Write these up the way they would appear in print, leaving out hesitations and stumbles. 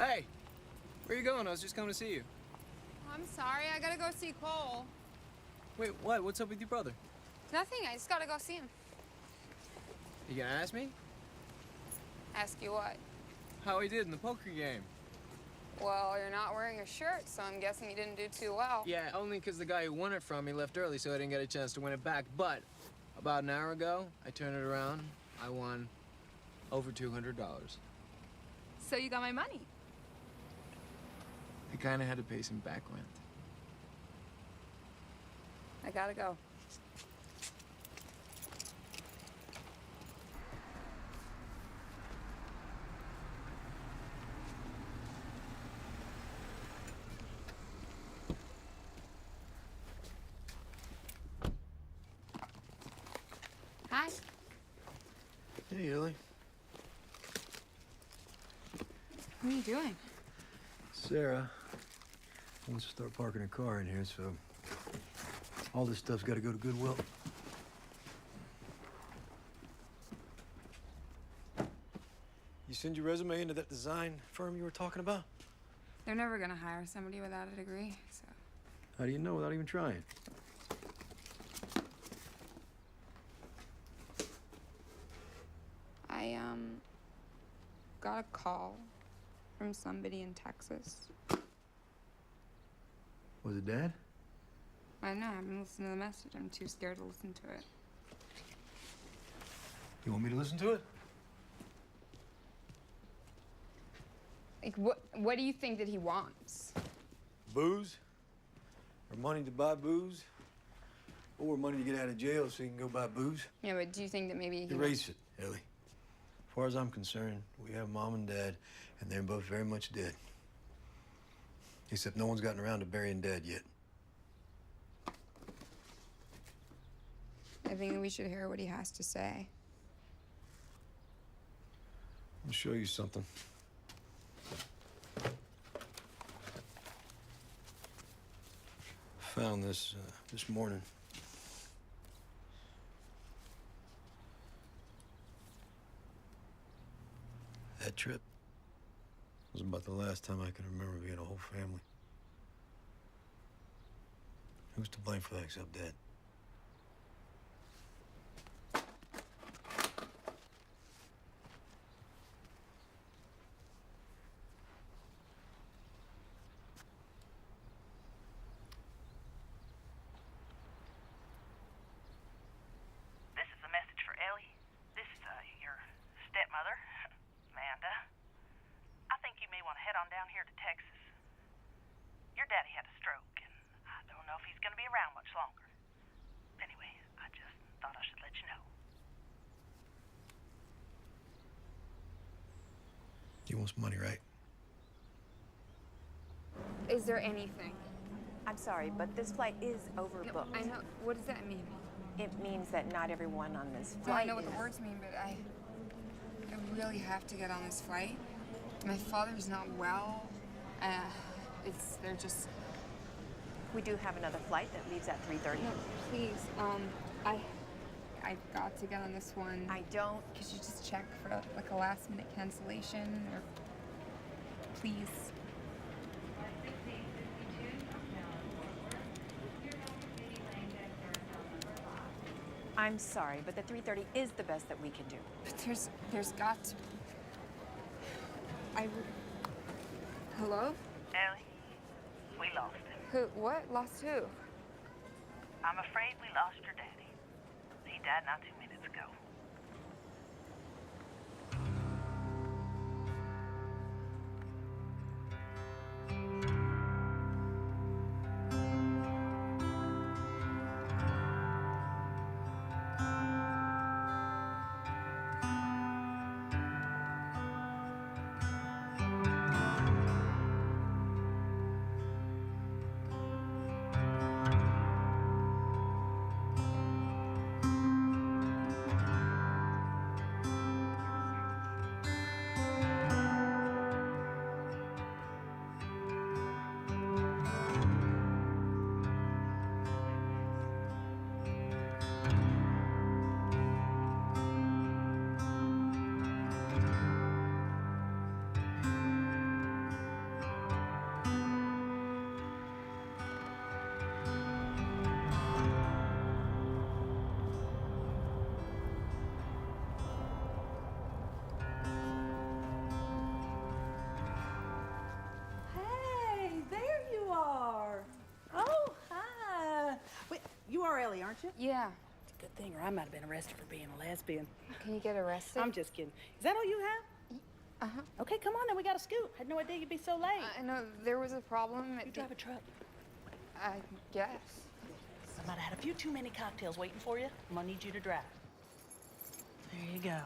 Hey, where you going? I was just coming to see you. I'm sorry, I gotta go see Cole. Wait, what? What's up with your brother? Nothing, I just gotta go see him. You gonna ask me? Ask you what? How he did in the poker game. Well, you're not wearing a shirt, so I'm guessing you didn't do too well. Yeah, only because the guy who won it from me left early, so I didn't get a chance to win it back. But about an hour ago, I turned it around. I won over $200. So you got my money? I kind of had to pay some back rent. I gotta go. Hi. Hey, Ellie. What are you doing? Sarah wants to start parking her car in here, so all this stuff's got to go to Goodwill. You send your resume into that design firm you were talking about? They're never gonna hire somebody without a degree, so. How do you know without even trying? I, got a call from somebody in Texas. Was it Dad? I don't know, I haven't listened to the message. I'm too scared to listen to it. You want me to listen to it? Like, what do you think that he wants? Booze? Or money to buy booze? Or money to get out of jail so you can go buy booze? Yeah, but do you think that maybe he Erase it, Ellie. As far as I'm concerned, we have Mom and Dad, and they're both very much dead. Except no one's gotten around to burying Dad yet. I think that we should hear what he has to say. I'll show you something. Found this this morning. That trip was about the last time I can remember being a whole family. Who's to blame for that except Dad? This is a message for Ellie. This is your stepmother, Amanda. I think you may want to head on down here to Texas. Your daddy had a stroke, and I don't know if he's going to be around much longer. Anyway, I just thought I should let you know. He wants money, right? Is there anything? I'm sorry, but this flight is No, overbooked. I know. What does that mean? It means that not everyone on this No, I flight know what is... the words mean, but I really have to get on this flight. My father's not well. They're just. We do have another flight that leaves at 3:30. No, please. I've got to get on this one. I don't... Could you just check for like a last minute cancellation, or please? I'm sorry, but the 3:30 is the best that we can do. But there's got to. Hello? Ellie, we lost him. Who? What? Lost who? I'm afraid we lost your daddy. He died not 2 minutes ago. aren't you? Yeah. It's a good thing, or I might have been arrested for being a lesbian. Can you get arrested? I'm just kidding. Is that all you have? Uh-huh. Okay, come on then. We got to scoot. Had no idea you'd be so late. I know there was a problem. You drive a truck. I guess. I might have had a few too many cocktails waiting for you. I'm gonna need you to drive. There you go.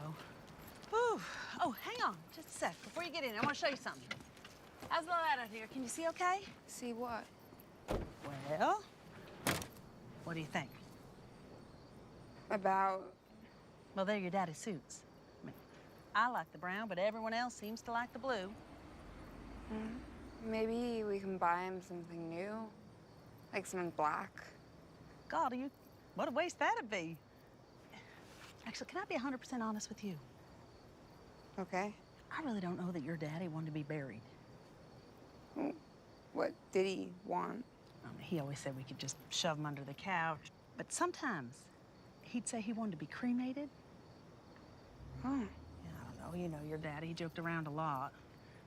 Whew. Oh, hang on just a sec. Before you get in, I want to show you something. How's the light out here? Can you see okay? See what? Well, what do you think? About... Well, they're your daddy's suits. I mean, I like the brown, but everyone else seems to like the blue. Maybe we can buy him something new? Like something black? God, what a waste that'd be. Actually, can I be 100% honest with you? Okay. I really don't know that your daddy wanted to be buried. What did he want? He always said we could just shove him under the couch. But sometimes he'd say he wanted to be cremated. Huh. Yeah, I don't know. You know, your daddy, he joked around a lot.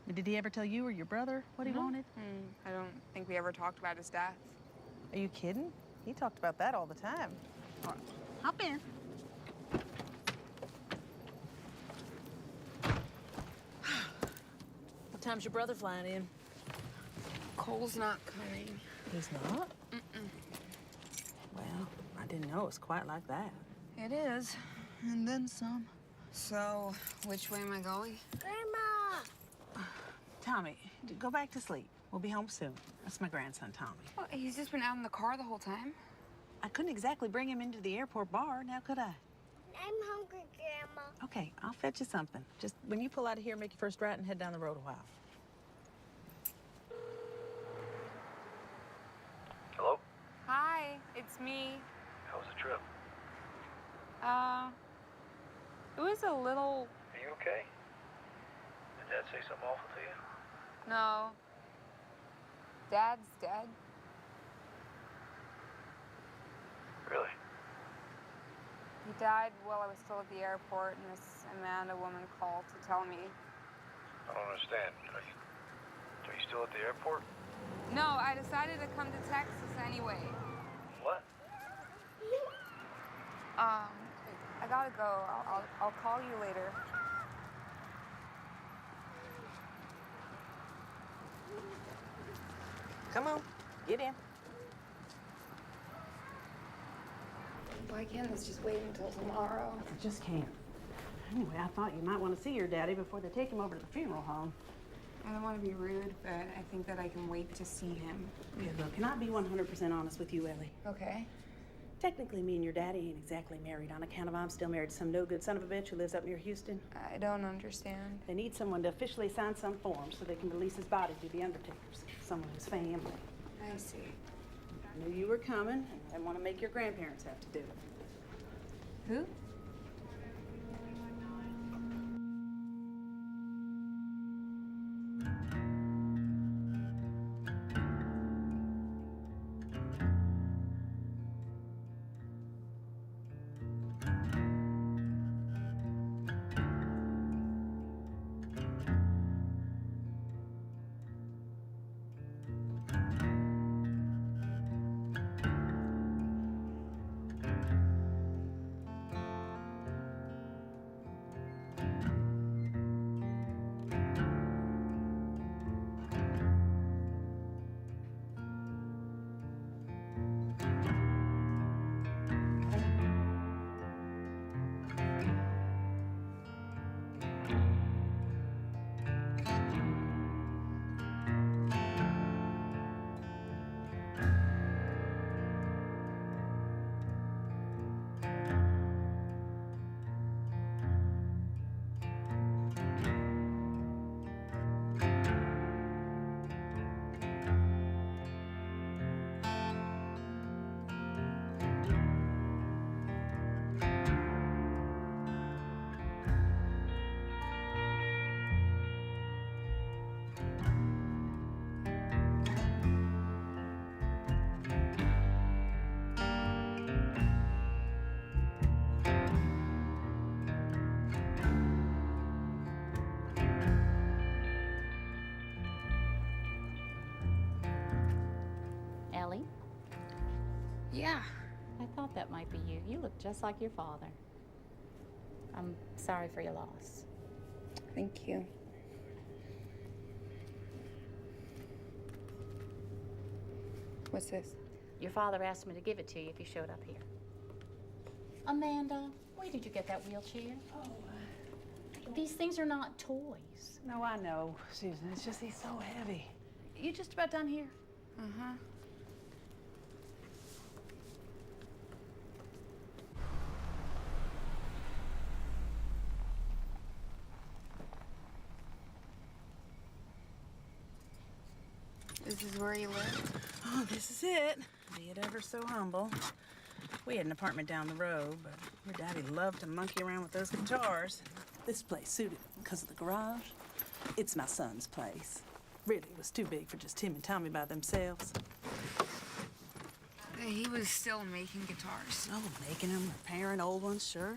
But did he ever tell you or your brother what he wanted? I don't think we ever talked about his death. Are you kidding? He talked about that all the time. All right, hop in. What time's your brother flying in? Cole's not coming. He's not? Well, I didn't know it was quite like that. It is. And then some. So, which way am I going? Grandma! Tommy, go back to sleep. We'll be home soon. That's my grandson, Tommy. Well, he's just been out in the car the whole time. I couldn't exactly bring him into the airport bar, now could I? I'm hungry, Grandma. Okay, I'll fetch you something. Just when you pull out of here, make your first right and head down the road a while. Hello? Hi, it's me. How was the trip? It was a little... Are you okay? Did Dad say something awful to you? No. Dad's dead. Really? He died while I was still at the airport, and this Amanda woman called to tell me. I don't understand. Are you still at the airport? No, I decided to come to Texas anyway. What? I gotta go. I'll call you later. Come on, get in. Why can't this just wait until tomorrow? I just can't. Anyway, I thought you might want to see your daddy before they take him over to the funeral home. I don't want to be rude, but I think that I can wait to see him. Okay, look, can I be 100% honest with you, Ellie? Okay. Technically, me and your daddy ain't exactly married on account of I'm still married to some no-good son of a bitch who lives up near Houston. I don't understand. They need someone to officially sign some form so they can release his body to the undertakers, someone who's family. I see. I knew you were coming, and I didn't want to make your grandparents have to do it. Who? Ellie? Yeah. I thought that might be you. You look just like your father. I'm sorry for your loss. Thank you. What's this? Your father asked me to give it to you if you showed up here. Amanda, where did you get that wheelchair? Oh, these things are not toys. No, I know, Susan. It's just he's so heavy. You just about done here? Uh-huh. This is where you live? Oh, this is it. Be it ever so humble. We had an apartment down the road, but your daddy loved to monkey around with those guitars. This place suited him because of the garage. It's my son's place. Really, it was too big for just him and Tommy by themselves. He was still making guitars. Oh, making them, repairing old ones, sure.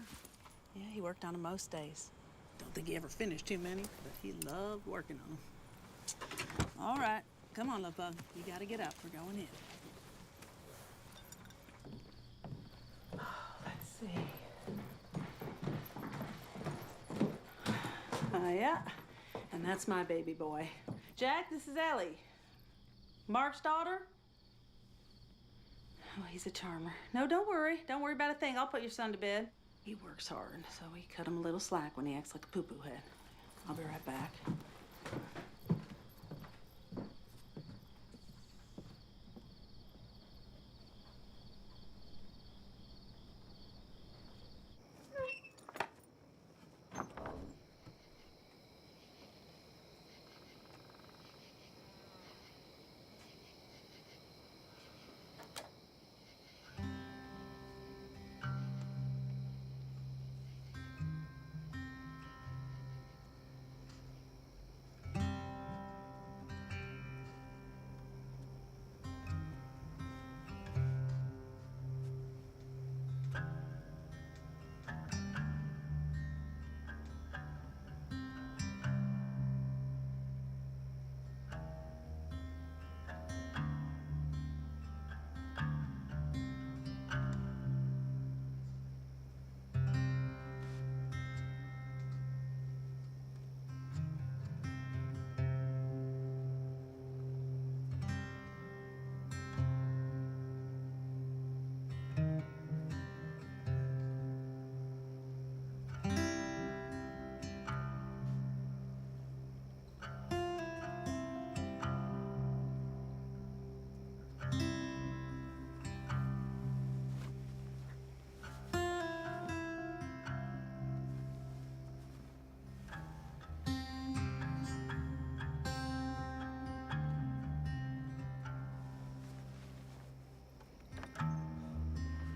Yeah, he worked on them most days. Don't think he ever finished too many, but he loved working on them. All right, come on, love bug. You gotta get up. We're going in. Let's see. Yeah, and that's my baby boy. Jack, this is Ellie. Mark's daughter? Oh, he's a charmer. No, don't worry. Don't worry about a thing. I'll put your son to bed. He works hard, so we cut him a little slack when he acts like a poo-poo head. I'll be right back.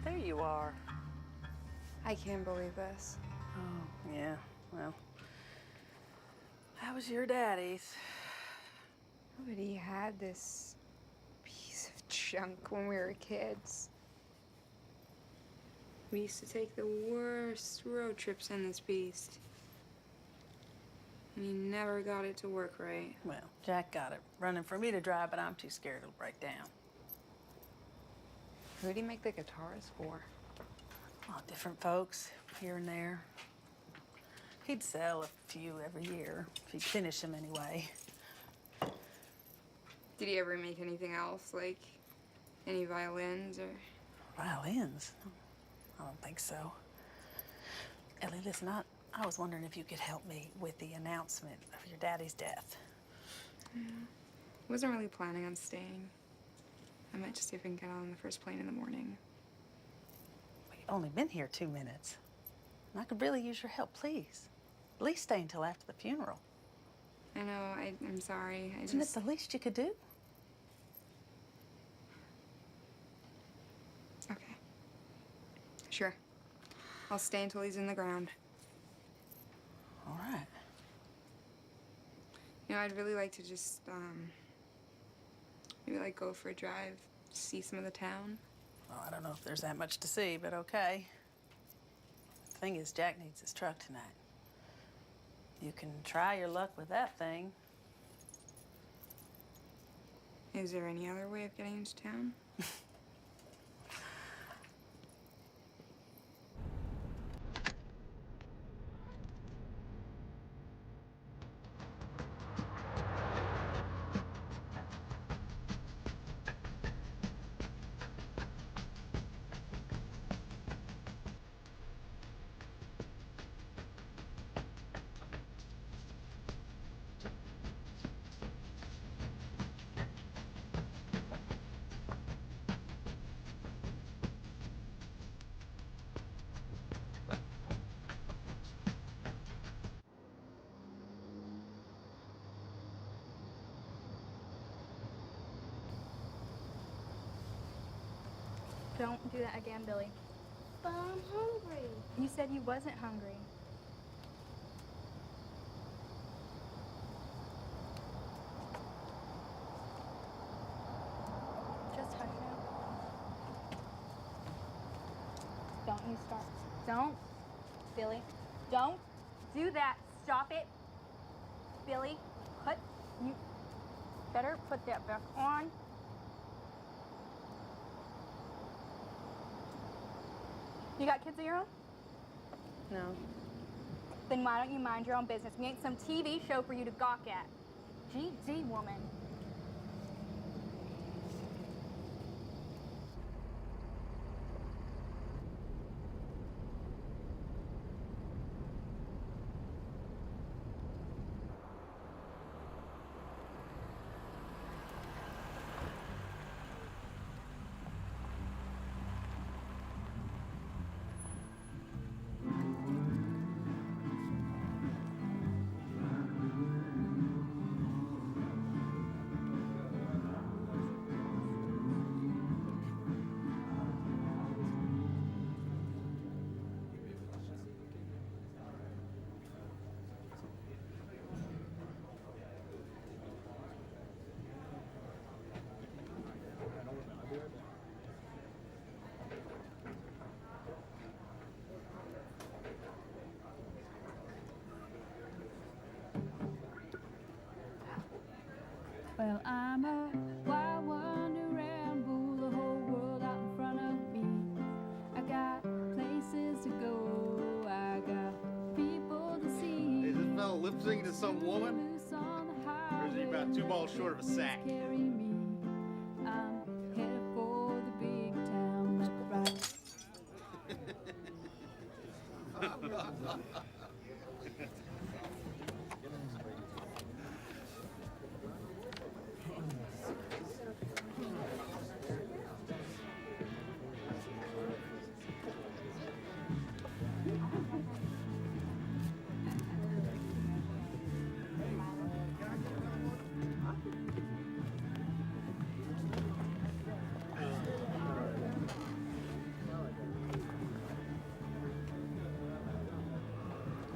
There you are. I can't believe this. Oh, yeah, well, that was your daddy's. But he had this piece of junk when we were kids. We used to take the worst road trips in this beast. And he never got it to work right. Well, Jack got it running for me to drive, but I'm too scared it'll break down. Who'd he make the guitars for? Oh, different folks, here and there. He'd sell a few every year, if he'd finish them anyway. Did he ever make anything else, like any violins or? Violins? I don't think so. Ellie, listen, I was wondering if you could help me with the announcement of your daddy's death. Yeah. Wasn't really planning on staying. I might just see if I can get on the first plane in the morning. We've only been here 2 minutes. And I could really use your help, please. At least stay until after the funeral. I know, I'm sorry. Isn't it the least you could do? Okay. Sure. I'll stay until he's in the ground. All right. You know, I'd really like to just, maybe like go for a drive, see some of the town. Well, I don't know if there's that much to see, but okay. The thing is, Jack needs his truck tonight. You can try your luck with that thing. Is there any other way of getting into town? Don't do that again, Billy. But I'm hungry. You said you wasn't hungry. Just hush now. Don't you start. Don't. Billy, don't do that. Stop it. Billy, you better put that back on. You got kids of your own? No. Then why don't you mind your own business? We ain't some TV show for you to gawk at. GD, woman. Well, I'm a wild one to ramble the whole world out in front of me. I got places to go, I got people to see. Hey, this fella lip syncing to some woman? Or is he about 2 balls short of a sack? Carry me. I'm headed for the big town, that's right.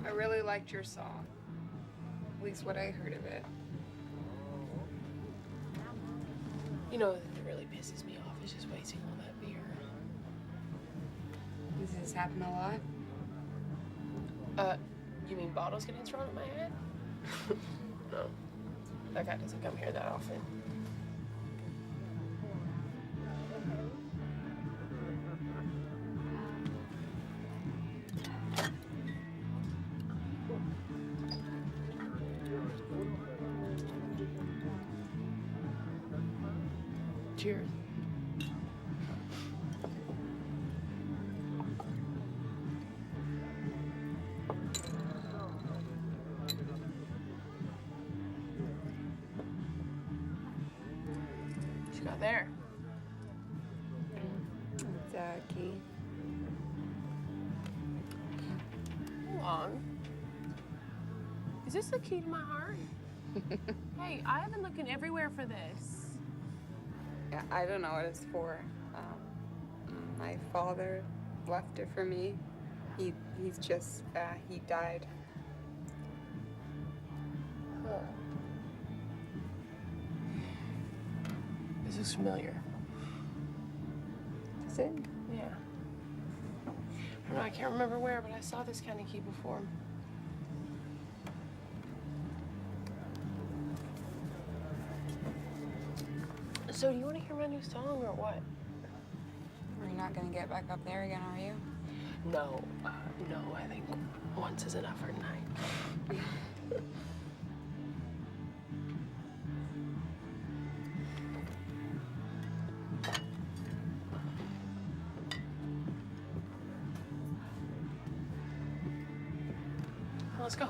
I really liked your song. At least what I heard of it. You know, the thing that really pisses me off is just wasting all that beer. Does this happen a lot? You mean bottles getting thrown at my head? No. That guy doesn't come here that often. Cheers. What you got there? It's a key. Hold on. Is this the key to my heart? Hey, I have been looking everywhere for this. Yeah, I don't know what it's for. My father left it for me. He died. Huh. This looks familiar. Is it? Yeah. I don't know, I can't remember where, but I saw this kind of key before. So, do you want to hear my new song or what? You're not gonna get back up there again, are you? No, no, I think once is enough for tonight. Let's go.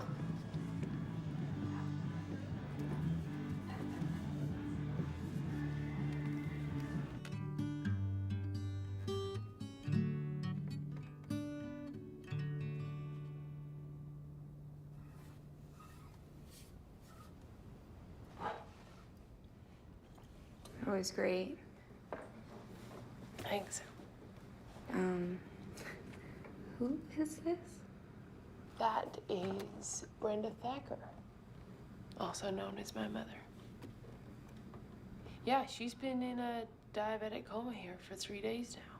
It was great. Thanks. Who is this? That is Brenda Thacker, also known as my mother. Yeah, she's been in a diabetic coma here for 3 days now.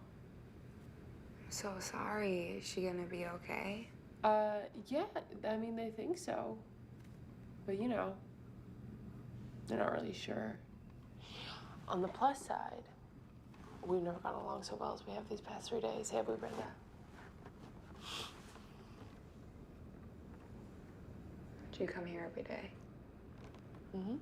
I'm so sorry. Is she gonna be okay? Yeah, I mean, they think so. But, you know, they're not really sure. On the plus side, we've never gotten along so well as we have these past 3 days, have we, Brenda? Do you come here every day? Mm-hmm.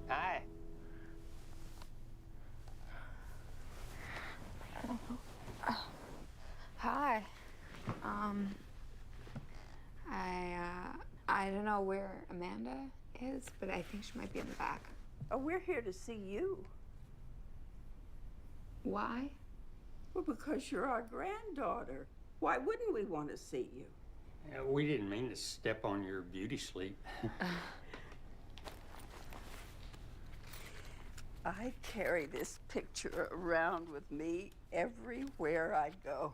Hi. Hi. I don't know where Amanda is, but I think she might be in the back. Oh, we're here to see you. Why? Well, because you're our granddaughter. Why wouldn't we want to see you? We didn't mean to step on your beauty sleep. I carry this picture around with me everywhere I go.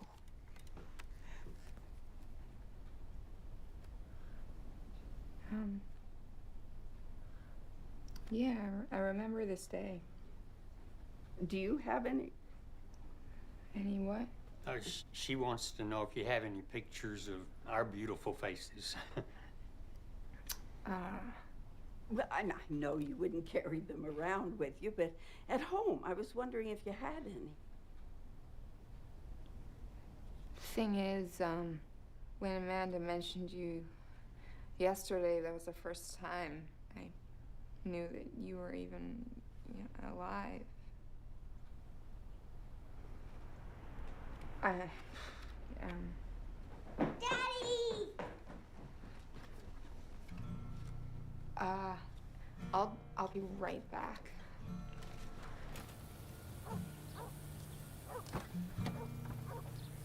Yeah, I remember this day. Do you have any? Any what? She wants to know if you have any pictures of our beautiful faces. Well, I know you wouldn't carry them around with you, but at home, I was wondering if you had any. Thing is, when Amanda mentioned you yesterday, that was the first time I knew that you were even alive. Daddy! I'll be right back.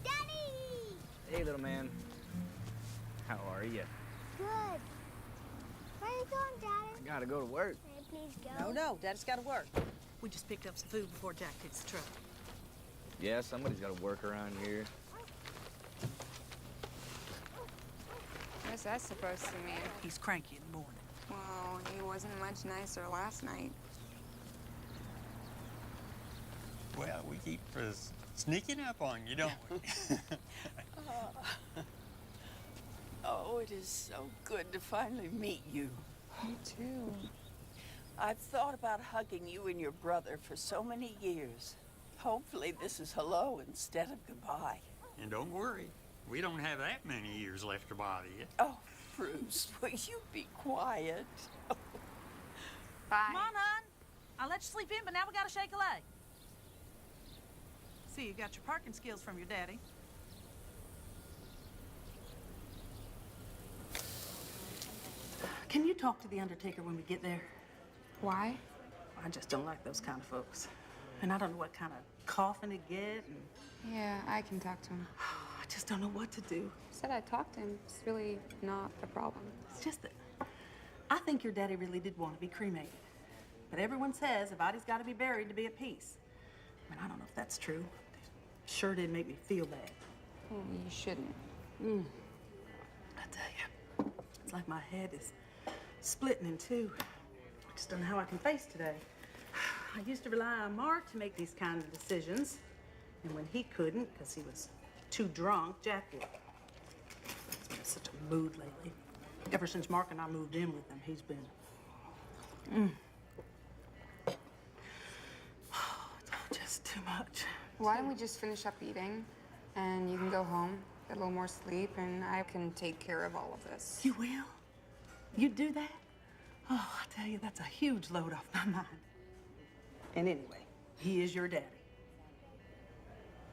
Daddy! Hey, little man. How are you? Good. Where are you going, Daddy? I gotta go to work. Can I please go? No, Daddy's got to work. We just picked up some food before Jack takes the truck. Yeah, somebody's gotta work around here. What's that supposed to mean? He's cranky in the morning. Well, he wasn't much nicer last night. Well, we keep sneaking up on you, don't we? Oh, it is so good to finally meet you. Me too. I've thought about hugging you and your brother for so many years. Hopefully this is hello instead of goodbye. And don't worry, we don't have that many years left to bother you. Oh, Bruce, will you be quiet? Bye. Come on, hon. I'll let you sleep in, but now we gotta shake a leg. See, you got your parking skills from your daddy. Can you talk to the undertaker when we get there? Why? I just don't like those kind of folks. And I don't know what kind of coffin to get. And Yeah, I can talk to him. I just don't know what to do. Said I talked to him. It's really not a problem. It's just that I think your daddy really did want to be cremated. But everyone says a body's got to be buried to be at peace. I mean, I don't know if that's true. It sure did make me feel bad. Well, you shouldn't. I tell you, it's like my head is splitting in two. I just don't know how I can face today. I used to rely on Mark to make these kind of decisions. And when he couldn't, because he was too drunk, Jack would. He's been in such a mood lately. Ever since Mark and I moved in with him, he's been. It's all just too much. Why don't we just finish up eating and you can go home? get a little more sleep, and I can take care of all of this. You will? You do that? Oh, I tell you, that's a huge load off my mind. And anyway, he is your daddy.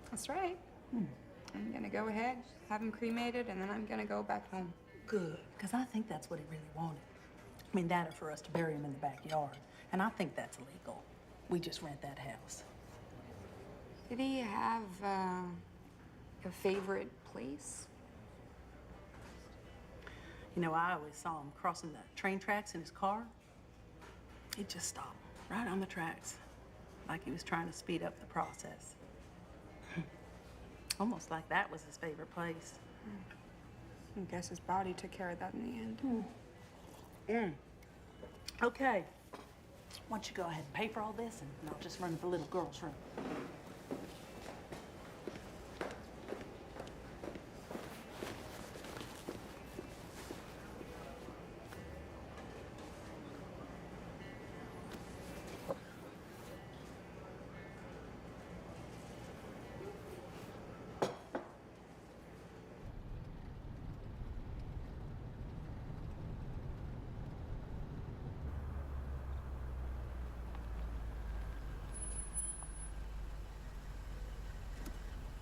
That's right. I'm gonna go ahead, have him cremated, and then I'm gonna go back home. Good, because I think that's what he really wanted. I mean, that or for us to bury him in the backyard. And I think that's illegal. We just rent that house. Did he have a favorite place? You know, I always saw him crossing the train tracks in his car. He'd just stop right on the tracks, like he was trying to speed up the process. Almost like that was his favorite place. I guess his body took care of that in the end. Okay. Why don't you go ahead and pay for all this, and I'll just run to the little girl's room.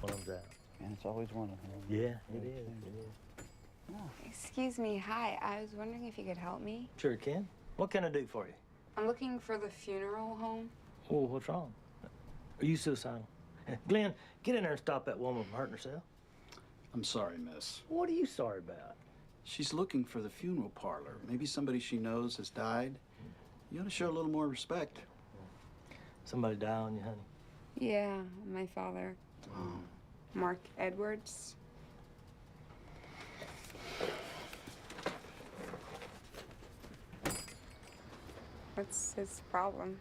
One of them out. And it's always one of them. Yeah, it is. Excuse me, hi. I was wondering if you could help me. Sure can. What can I do for you? I'm looking for the funeral home. Oh, what's wrong? Are you suicidal? Glenn, get in there and stop that woman from hurting herself. I'm sorry, miss. What are you sorry about? She's looking for the funeral parlor. Maybe somebody she knows has died. You ought to show a little more respect. Somebody die on you, honey? Yeah, my father. Oh. Mark Edwards. What's his problem?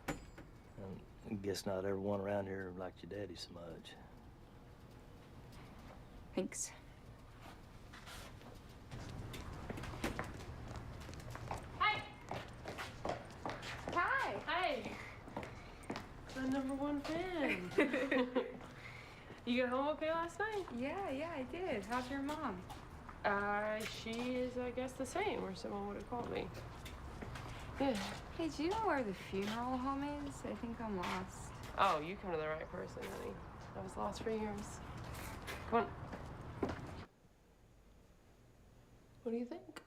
I guess not everyone around here liked your daddy so much. Thanks. Hi. Hi. Hey. My #1 fan. You get home okay last night? Yeah, I did. How's your mom? She is, I guess, the same, or someone would have called me. Yeah. Hey, do you know where the funeral home is? I think I'm lost. Oh, you come to the right person, honey. I was lost for years. Come on. What do you think?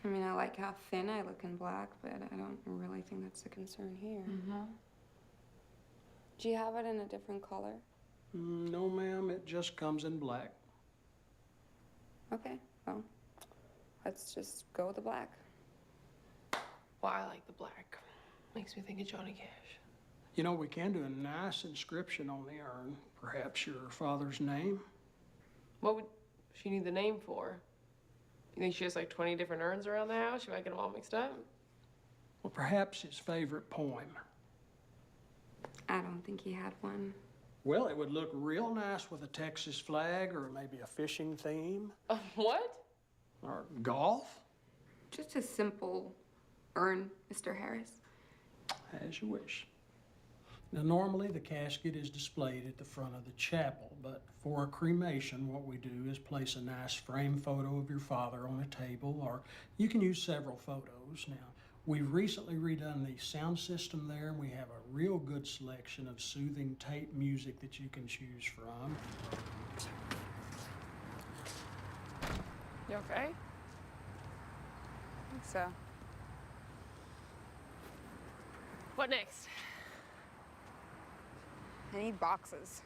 I mean, I like how thin I look in black, but I don't really think that's a concern here. Do you have it in a different color? No, ma'am. It just comes in black. Okay, well, let's just go with the black. Well, I like the black. Makes me think of Johnny Cash. You know, we can do a nice inscription on the urn. Perhaps your father's name? What would she need the name for? You think she has like 20 different urns around the house? She might get them all mixed up? Well, perhaps his favorite poem. I don't think he had one. Well, it would look real nice with a Texas flag or maybe a fishing theme. What? Or golf. Just a simple urn, Mr. Harris. As you wish. Now, normally the casket is displayed at the front of the chapel, but for a cremation, what we do is place a nice frame photo of your father on a table, or you can use several photos. Now, we've recently redone the sound system there, and we have a real good selection of soothing tape music that you can choose from. You okay? I think so. What next? I need boxes.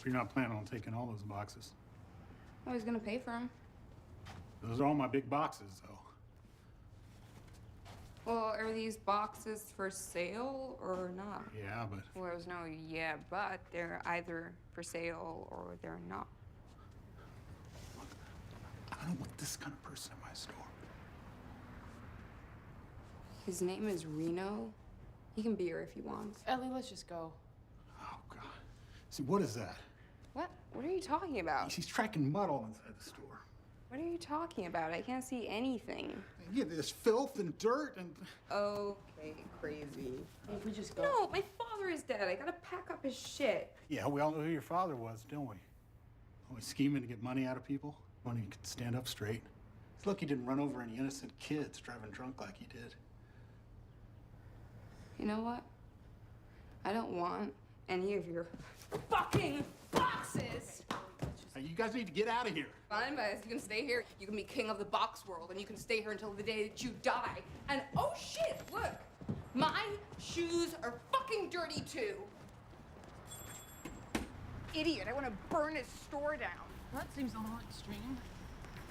You're not planning on taking all those boxes. I was gonna pay for them. Those are all my big boxes, though. Well, are these boxes for sale or not? Yeah, but... Well, there was no yeah, but they're either for sale or they're not. I don't want this kind of person in my store. His name is Reno. He can be here if he wants. Ellie, let's just go. Oh, God. See, what is that? What? What are you talking about? He's tracking mud all inside the store. What are you talking about? I can't see anything. Yeah, there's filth and dirt and... Okay, crazy. Hey, if we just go. No, my father is dead. I gotta pack up his shit. Yeah, we all know who your father was, don't we? Always scheming to get money out of people when he could stand up straight. It's lucky he didn't run over any innocent kids driving drunk like he did. You know what? I don't want any of your fucking boxes! Hey, you guys need to get out of here. Fine, but you can stay here. You can be king of the box world, and you can stay here until the day that you die. And oh shit, look! My shoes are fucking dirty too! Idiot, I want to burn his store down. That seems a little extreme.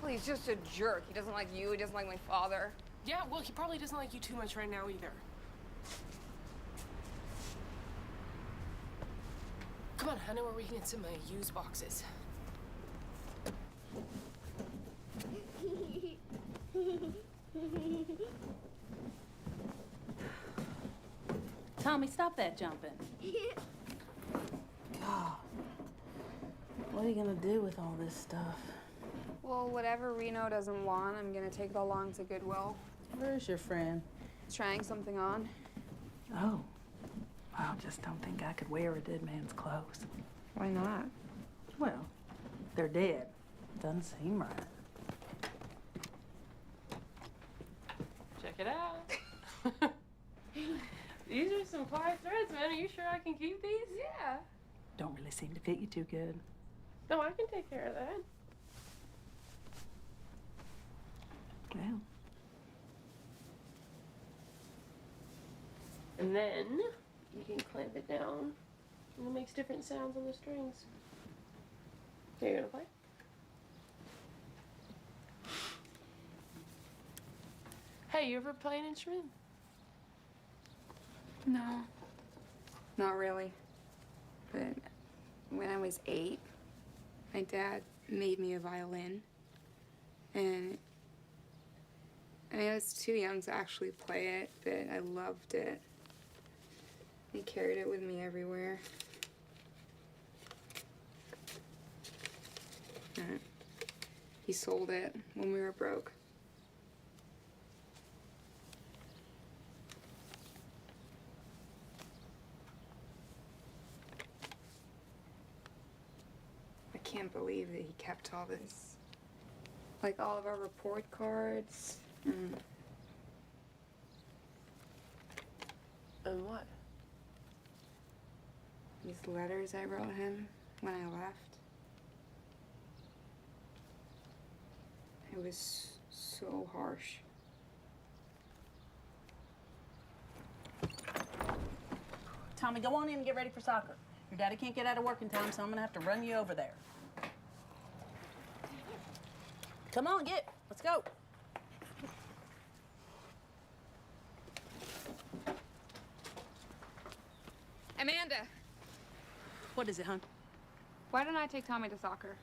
Well, he's just a jerk. He doesn't like you, he doesn't like my father. Yeah, well, he probably doesn't like you too much right now either. Come on, I know where we can get some used boxes. Tommy, stop that jumping. God. What are you gonna do with all this stuff? Well, whatever Reno doesn't want, I'm gonna take it along to Goodwill. Where's your friend? Trying something on. Oh. I just don't think I could wear a dead man's clothes. Why not? Well, they're dead. Doesn't seem right. Check it out. These are some plied threads, man. Are you sure I can keep these? Yeah. Don't really seem to fit you too good. No, I can take care of that. Well. And then you can clamp it down, and it makes different sounds on the strings. Are you gonna play? Hey, you ever play an instrument? No. Not really. But when I was 8, my dad made me a violin. And I was too young to actually play it, but I loved it. I carried it with me everywhere. And he sold it when we were broke. I can't believe that he kept all this. Like all of our report cards. And what? These letters I wrote him when I left. It was so harsh. Tommy, go on in and get ready for soccer. Your daddy can't get out of work in time, so I'm gonna have to run you over there. Come on, let's go. Amanda! What is it, hon? Why don't I take Tommy to soccer?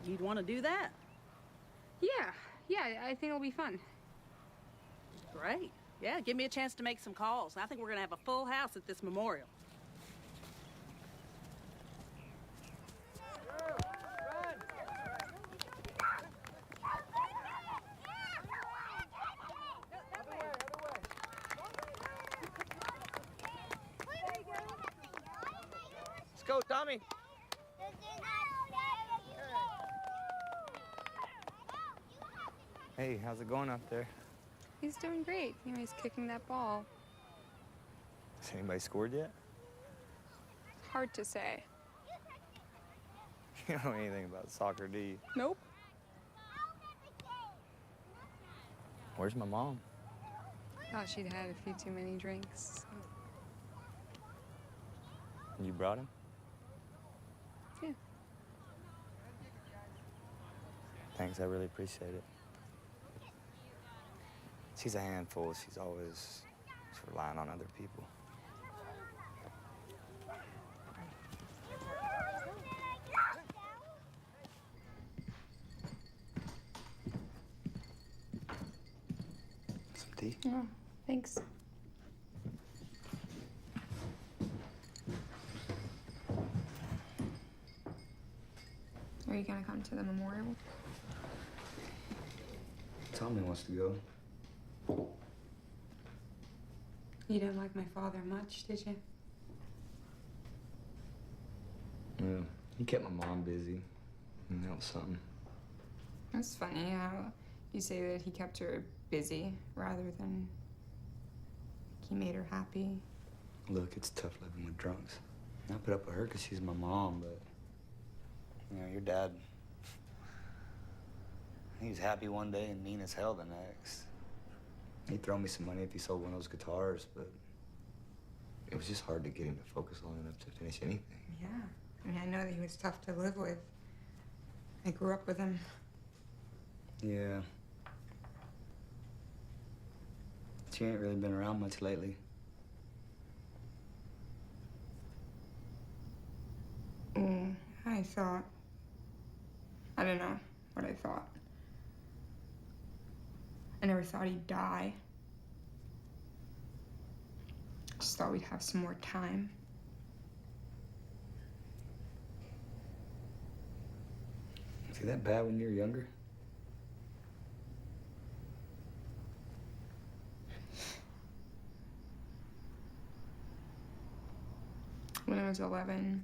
You'd want to do that? Yeah, I think it'll be fun. Great. Yeah, give me a chance to make some calls. I think we're gonna have a full house at this memorial. Let's go, Tommy. Hey, how's it going out there? He's doing great. You know, he's kicking that ball. Has anybody scored yet? Hard to say. You don't know anything about soccer, do you? Nope. Where's my mom? Thought she'd had a few too many drinks. You brought him? Yeah. Thanks, I really appreciate it. She's a handful. She's always relying on other people. Some tea? Oh, thanks. Are you gonna come to the memorial? Tommy wants to go. You didn't like my father much, did you? Yeah, he kept my mom busy. And that was something. It's funny how you say that he kept her busy rather than he made her happy. Look, it's tough living with drunks. I put up with her because she's my mom, but, you know, your dad, he was happy one day and mean as hell the next. He'd throw me some money if he sold one of those guitars, but it was just hard to get him to focus long enough to finish anything. Yeah. I mean, I know that he was tough to live with. I grew up with him. Yeah. She ain't really been around much lately. I thought... I don't know what I thought. I never thought he'd die. Just thought we'd have some more time. Was he that bad when you were younger? When I was 11,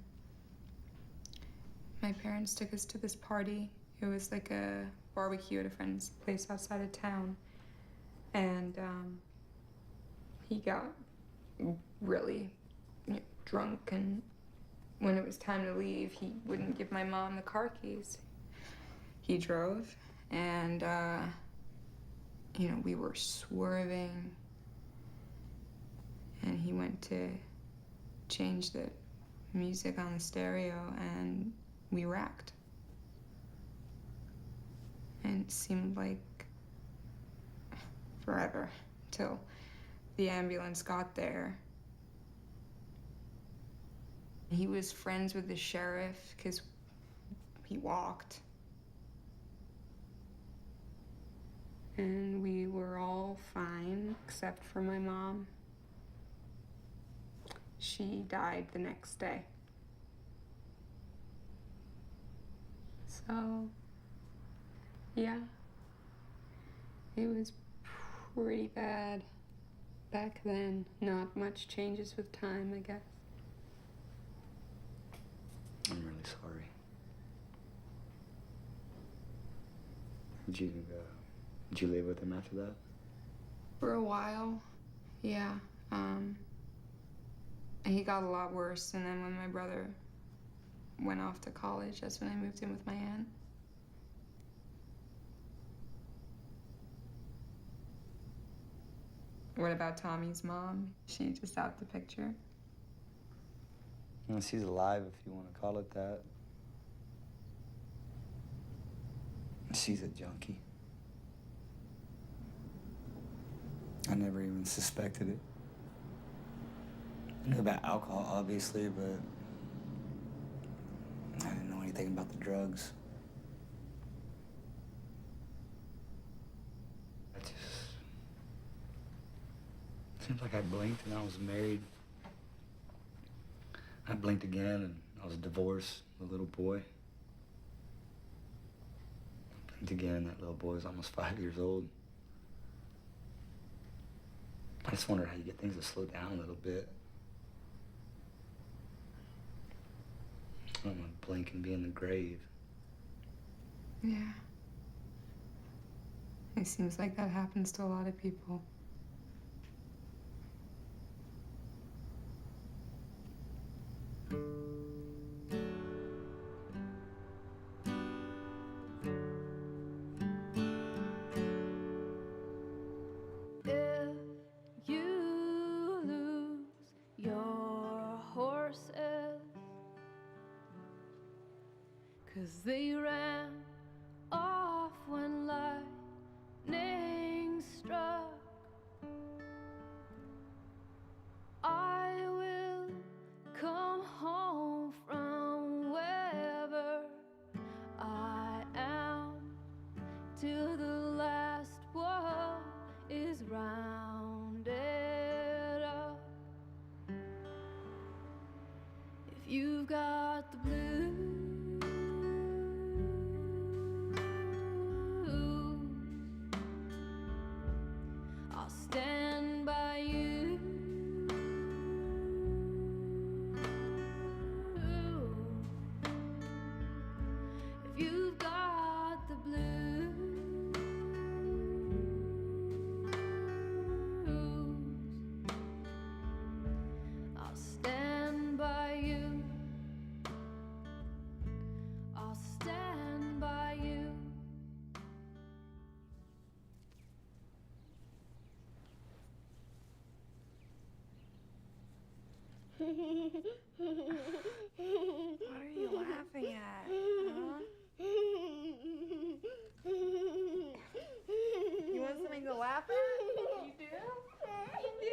my parents took us to this party. It was like a barbecue at a friend's place outside of town. And he got really drunk, and when it was time to leave, he wouldn't give my mom the car keys. He drove, and you know, we were swerving, and he went to change the music on the stereo, and we wrecked. And it seemed like forever till the ambulance got there. He was friends with the sheriff because he walked. And we were all fine except for my mom. She died the next day. So, yeah, it was pretty bad back then. Not much changes with time, I guess. I'm really sorry. Did you live with him after that? For a while, yeah. He got a lot worse, and then when my brother went off to college, that's when I moved in with my aunt. What about Tommy's mom? She just out the picture. Well, she's alive, if you want to call it that. She's a junkie. I never even suspected it. I knew about alcohol, obviously, but I didn't know anything about the drugs. Seems like I blinked and I was married. I blinked again and I was divorced with a little boy. I blinked again, that little boy was almost 5 years old. I just wondered how you get things to slow down a little bit. I don't want to blink and be in the grave. Yeah. It seems like that happens to a lot of people. If you lose your horses, 'cause they ran off when lightning struck, I will come home from wherever I am till the last one is rounded up. If you've got the blues, What are you laughing at? Huh? You want something to laugh at? You do? You do?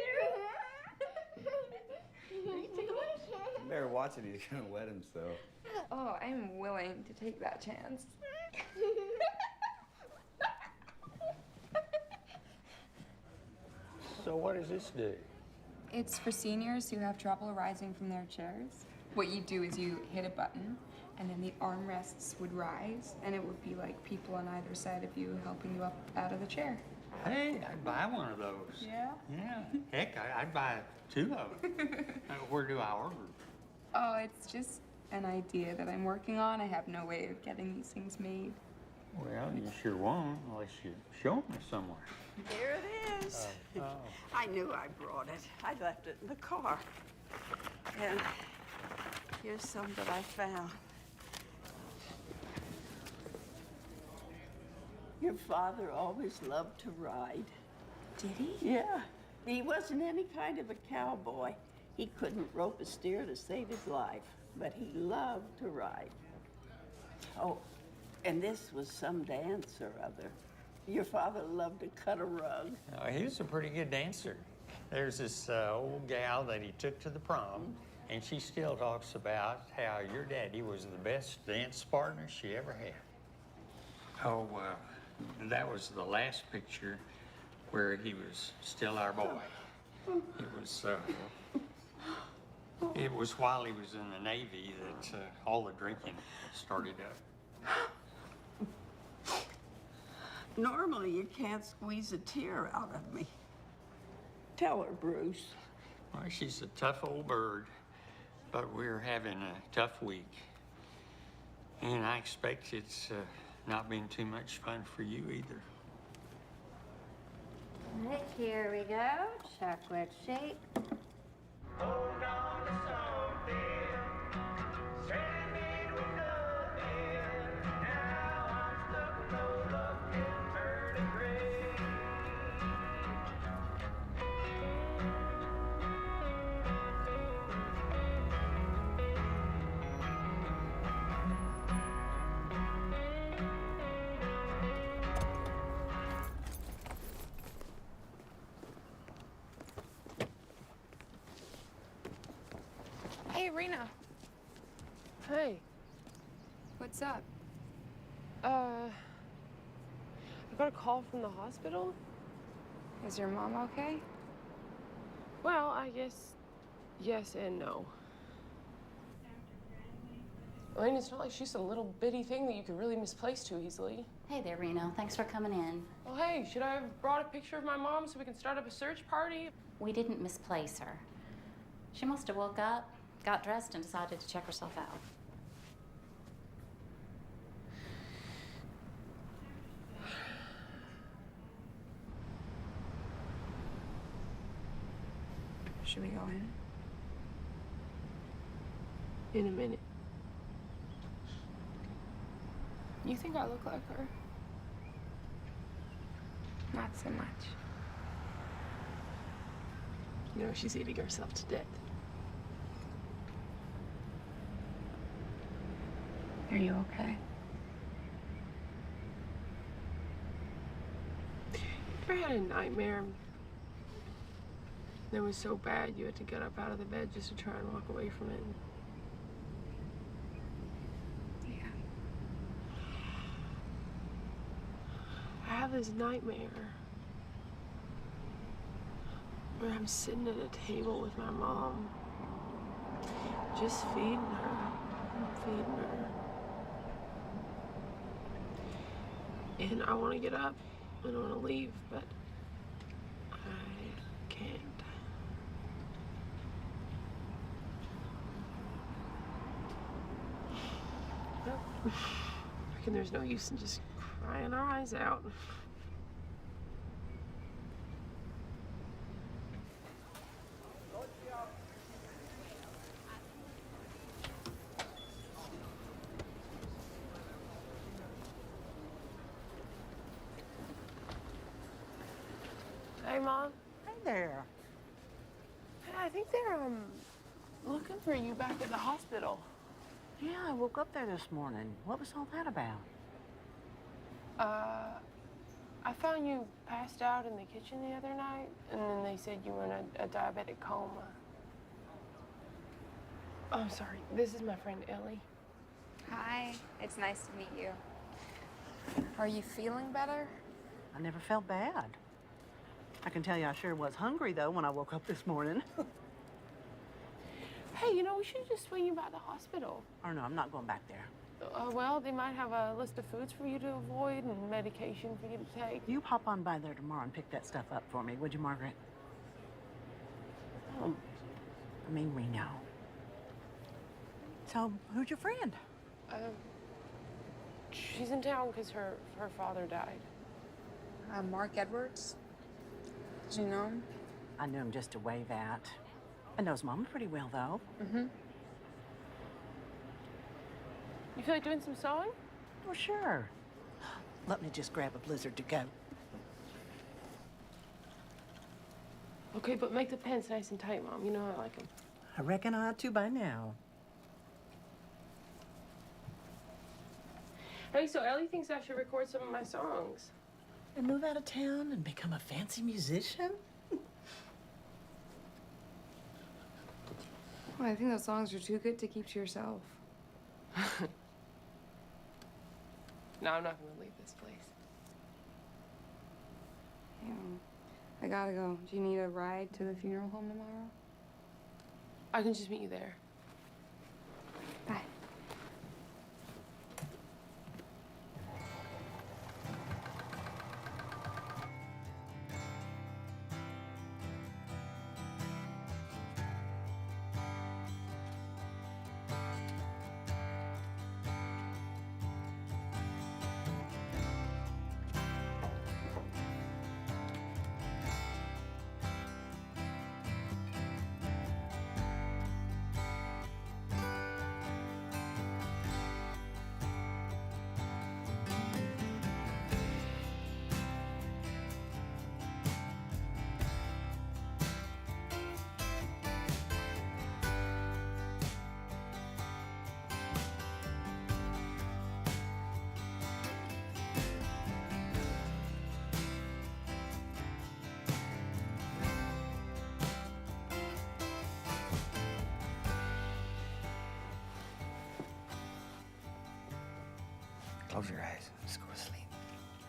You better watch it, he's gonna wet himself. Oh, I'm willing to take that chance. So what does this do? It's for seniors who have trouble rising from their chairs. What you do is you hit a button, and then the armrests would rise, and it would be like people on either side of you helping you up out of the chair. Hey, I'd buy one of those. Yeah? Yeah. Heck, I'd buy 2 of them. Where do I order? Oh, it's just an idea that I'm working on. I have no way of getting these things made. Well, you sure won't unless you show me somewhere. There it is. I knew I brought it. I left it in the car. And here's some that I found. Your father always loved to ride. Did he? Yeah. He wasn't any kind of a cowboy. He couldn't rope a steer to save his life, but he loved to ride. Oh, and this was some dance or other. Your father loved to cut a rug. He was a pretty good dancer. There's this old gal that he took to the prom, and she still talks about how your daddy was the best dance partner she ever had. Oh, that was the last picture where he was still our boy. It was while he was in the Navy that all the drinking started up. Normally, you can't squeeze a tear out of me. Tell her, Bruce. Well, she's a tough old bird, but we're having a tough week. And I expect it's not been too much fun for you either. Right, here we go. Chocolate shake. Hold on to something. Send me to nothing. Now I'm stuck with no luck and turning gray. Hey, Rena. Hey. What's up? I got a call from the hospital. Is your mom okay? Well, I guess yes and no. I mean, it's not like she's a little bitty thing that you could really misplace too easily. Hey there, Reno. Thanks for coming in. Well, hey, should I have brought a picture of my mom so we can start up a search party? We didn't misplace her. She must have woke up, got dressed, and decided to check herself out. Should we go in? In a minute. You think I look like her? Not so much. You know, she's eating herself to death. Are you okay? I had a nightmare that was so bad you had to get up out of the bed just to try and walk away from it. Yeah. I have this nightmare where I'm sitting at a table with my mom, just feeding her, feeding her. And I want to get up and I want to leave, but I can't. Nope. I reckon there's no use in just crying our eyes out. Hey, Mom. Hey there. Hey, I think they're Looking for you back at the hospital. Yeah, I woke up there this morning. What was all that about? I found you passed out in the kitchen the other night, and then they said you were in a diabetic coma. I'm sorry, this is my friend Ellie. Hi, it's nice to meet you. Are you feeling better? I never felt bad. I can tell you I sure was hungry, though, when I woke up this morning. Hey, you know, we should just swing you by the hospital. Or no, I'm not going back there. Well, they might have a list of foods for you to avoid and medication for you to take. You pop on by there tomorrow and pick that stuff up for me, would you, Margaret? I mean, Reno. So, who's your friend? She's in town because her father died. Mark Edwards? Did you know him? I knew him just to wave at. I know his mama pretty well, though. Mm-hmm. You feel like doing some sewing? Oh, sure. Let me just grab a blizzard to go. Okay, but make the pants nice and tight, Mom. You know I like them. I reckon I ought to by now. Hey, so Ellie thinks I should record some of my songs. And move out of town and become a fancy musician? Well, I think those songs are too good to keep to yourself. No, I'm not gonna leave this place. Yeah, I gotta go. Do you need a ride to the funeral home tomorrow? I can just meet you there. Bye. Close your eyes. Just go to sleep.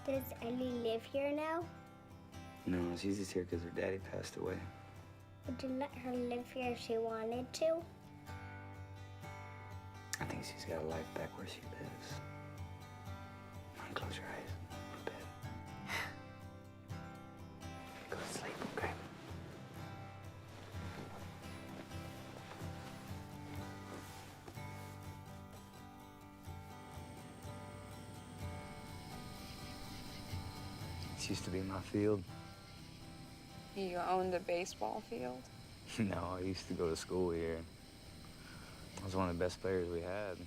Does Ellie live here now? No, she's just here because her daddy passed away. Would you let her live here if she wanted to? I think she's got a life back where she lives. Come on, close your eyes. Go to bed. Go to sleep, okay? This used to be my field. You owned a baseball field? No, I used to go to school here. I was one of the best players we had.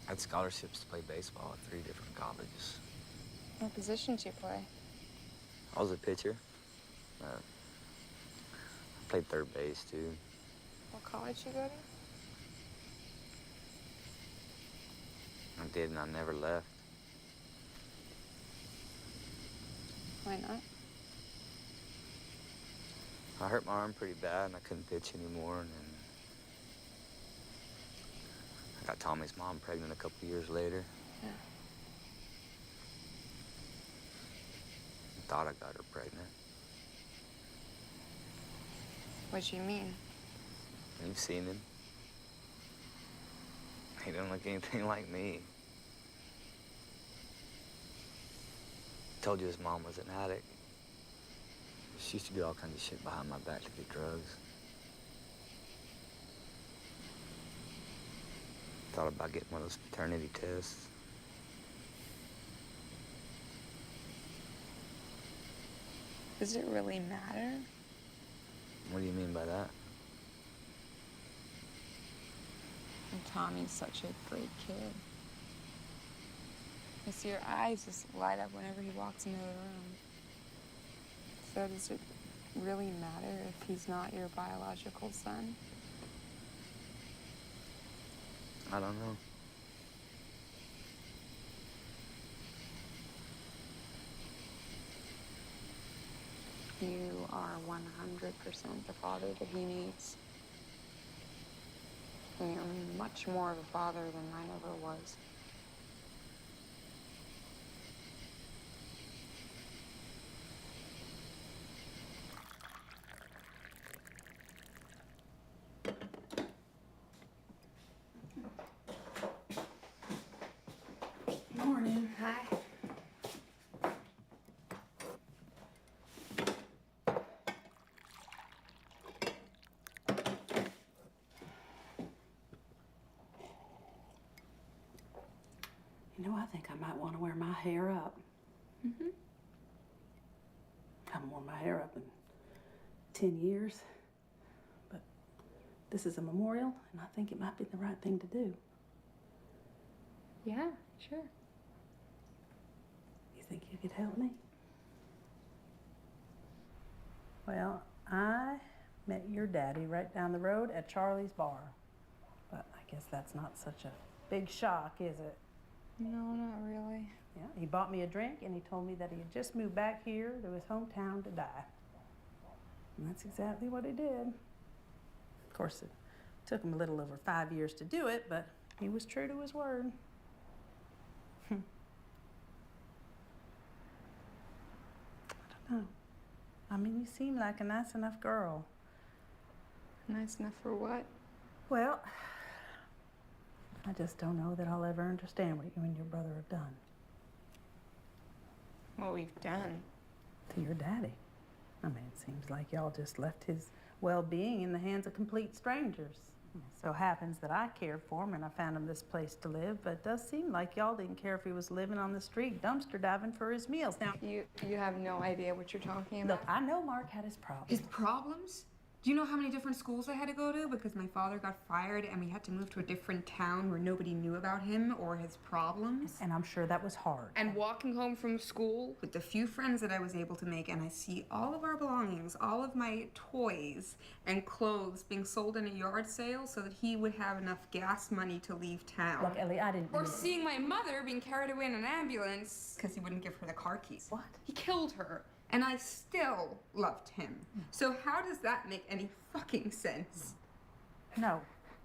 I had scholarships to play baseball at 3 different colleges. What position did you play? I was a pitcher. I played third base, too. What college did you go to? I did, and I never left. Why not? I hurt my arm pretty bad, and I couldn't pitch anymore. And then I got Tommy's mom pregnant a couple years later. Yeah. I thought I got her pregnant. What do you mean? You've seen him. He doesn't look anything like me. Told you his mom was an addict. She used to do all kinds of shit behind my back to get drugs. Thought about getting one of those paternity tests. Does it really matter? What do you mean by that? And Tommy's such a great kid. I see your eyes just light up whenever he walks into the room. So does it really matter if he's not your biological son? I don't know. You are 100% the father that he needs. And you're much more of a father than I ever was. Morning. Hi. You know, I think I might want to wear my hair up. Mm-hmm. I haven't worn my hair up in 10 years. But this is a memorial, and I think it might be the right thing to do. Yeah, sure. You think you could help me? Well, I met your daddy right down the road at Charlie's bar. But I guess that's not such a big shock, is it? No, not really. Yeah, he bought me a drink and he told me that he had just moved back here to his hometown to die. And that's exactly what he did. Of course, it took him a little over 5 years to do it, but he was true to his word. I don't know. I mean, you seem like a nice enough girl. Nice enough for what? Well, I just don't know that I'll ever understand what you and your brother have done. What we've done? To your daddy. I mean, it seems like y'all just left his well-being in the hands of complete strangers. It so happens that I cared for him and I found him this place to live, but it does seem like y'all didn't care if he was living on the street, dumpster diving for his meals. Now, You have no idea what you're talking about. look, I know Mark had his problems. His problems? Do you know how many different schools I had to go to because my father got fired and we had to move to a different town where nobody knew about him or his problems? And I'm sure that was hard. And walking home from school with the few friends that I was able to make, and I see all of our belongings, all of my toys and clothes being sold in a yard sale so that he would have enough gas money to leave town. Look, Ellie, I didn't... Or seeing my mother being carried away in an ambulance because he wouldn't give her the car keys. What? He killed her. And I still loved him. So how does that make any fucking sense? No,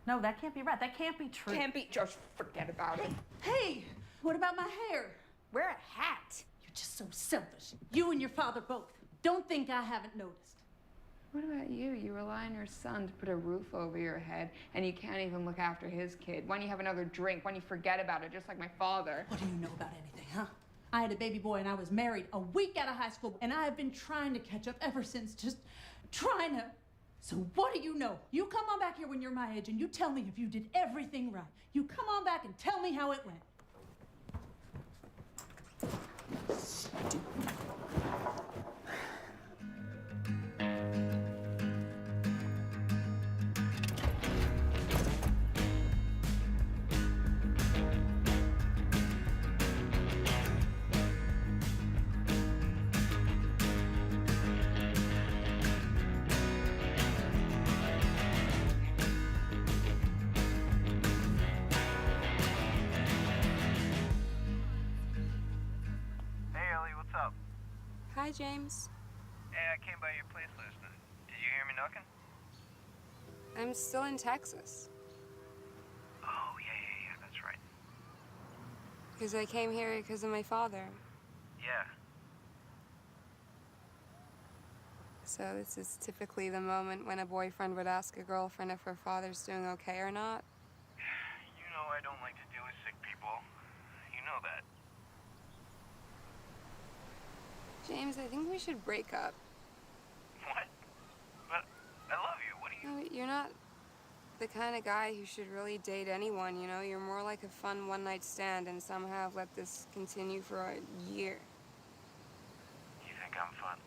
that can't be right. That can't be true. Can't be, just forget about it. Hey, what about my hair? Wear a hat. You're just so selfish. You and your father both. Don't think I haven't noticed. What about you? You rely on your son to put a roof over your head, and you can't even look after his kid. Why don't you have another drink? Why don't you forget about it, just like my father? What do you know about anything, huh? I had a baby boy and I was married a week out of high school, and I have been trying to catch up ever since, just trying to. So what do you know? You come on back here when you're my age and you tell me if you did everything right. You come on back and tell me how it went. Stupid. Hi, James. Hey, I came by your place last night. Did you hear me knocking? I'm still in Texas. Oh, yeah, that's right. Because I came here because of my father. Yeah. So this is typically the moment when a boyfriend would ask a girlfriend if her father's doing okay or not. You know I don't like to deal with sick people. You know that. James, I think we should break up. What? But I love you. What do you... No, you're not the kind of guy who should really date anyone, you know? You're more like a fun one-night stand, and somehow have let this continue for a year. You think I'm fun?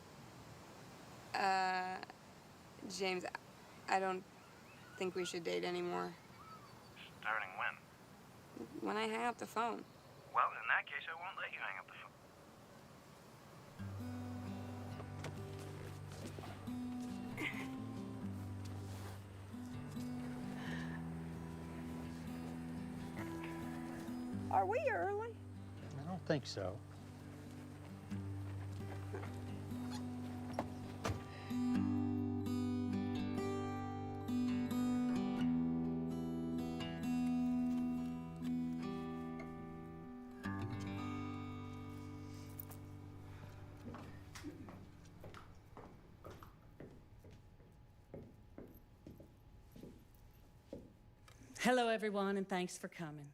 James, I don't think we should date anymore. Starting when? When I hang up the phone. Well, in that case, I won't let you hang up the phone. Are we early? I don't think so. Hello, everyone, and thanks for coming.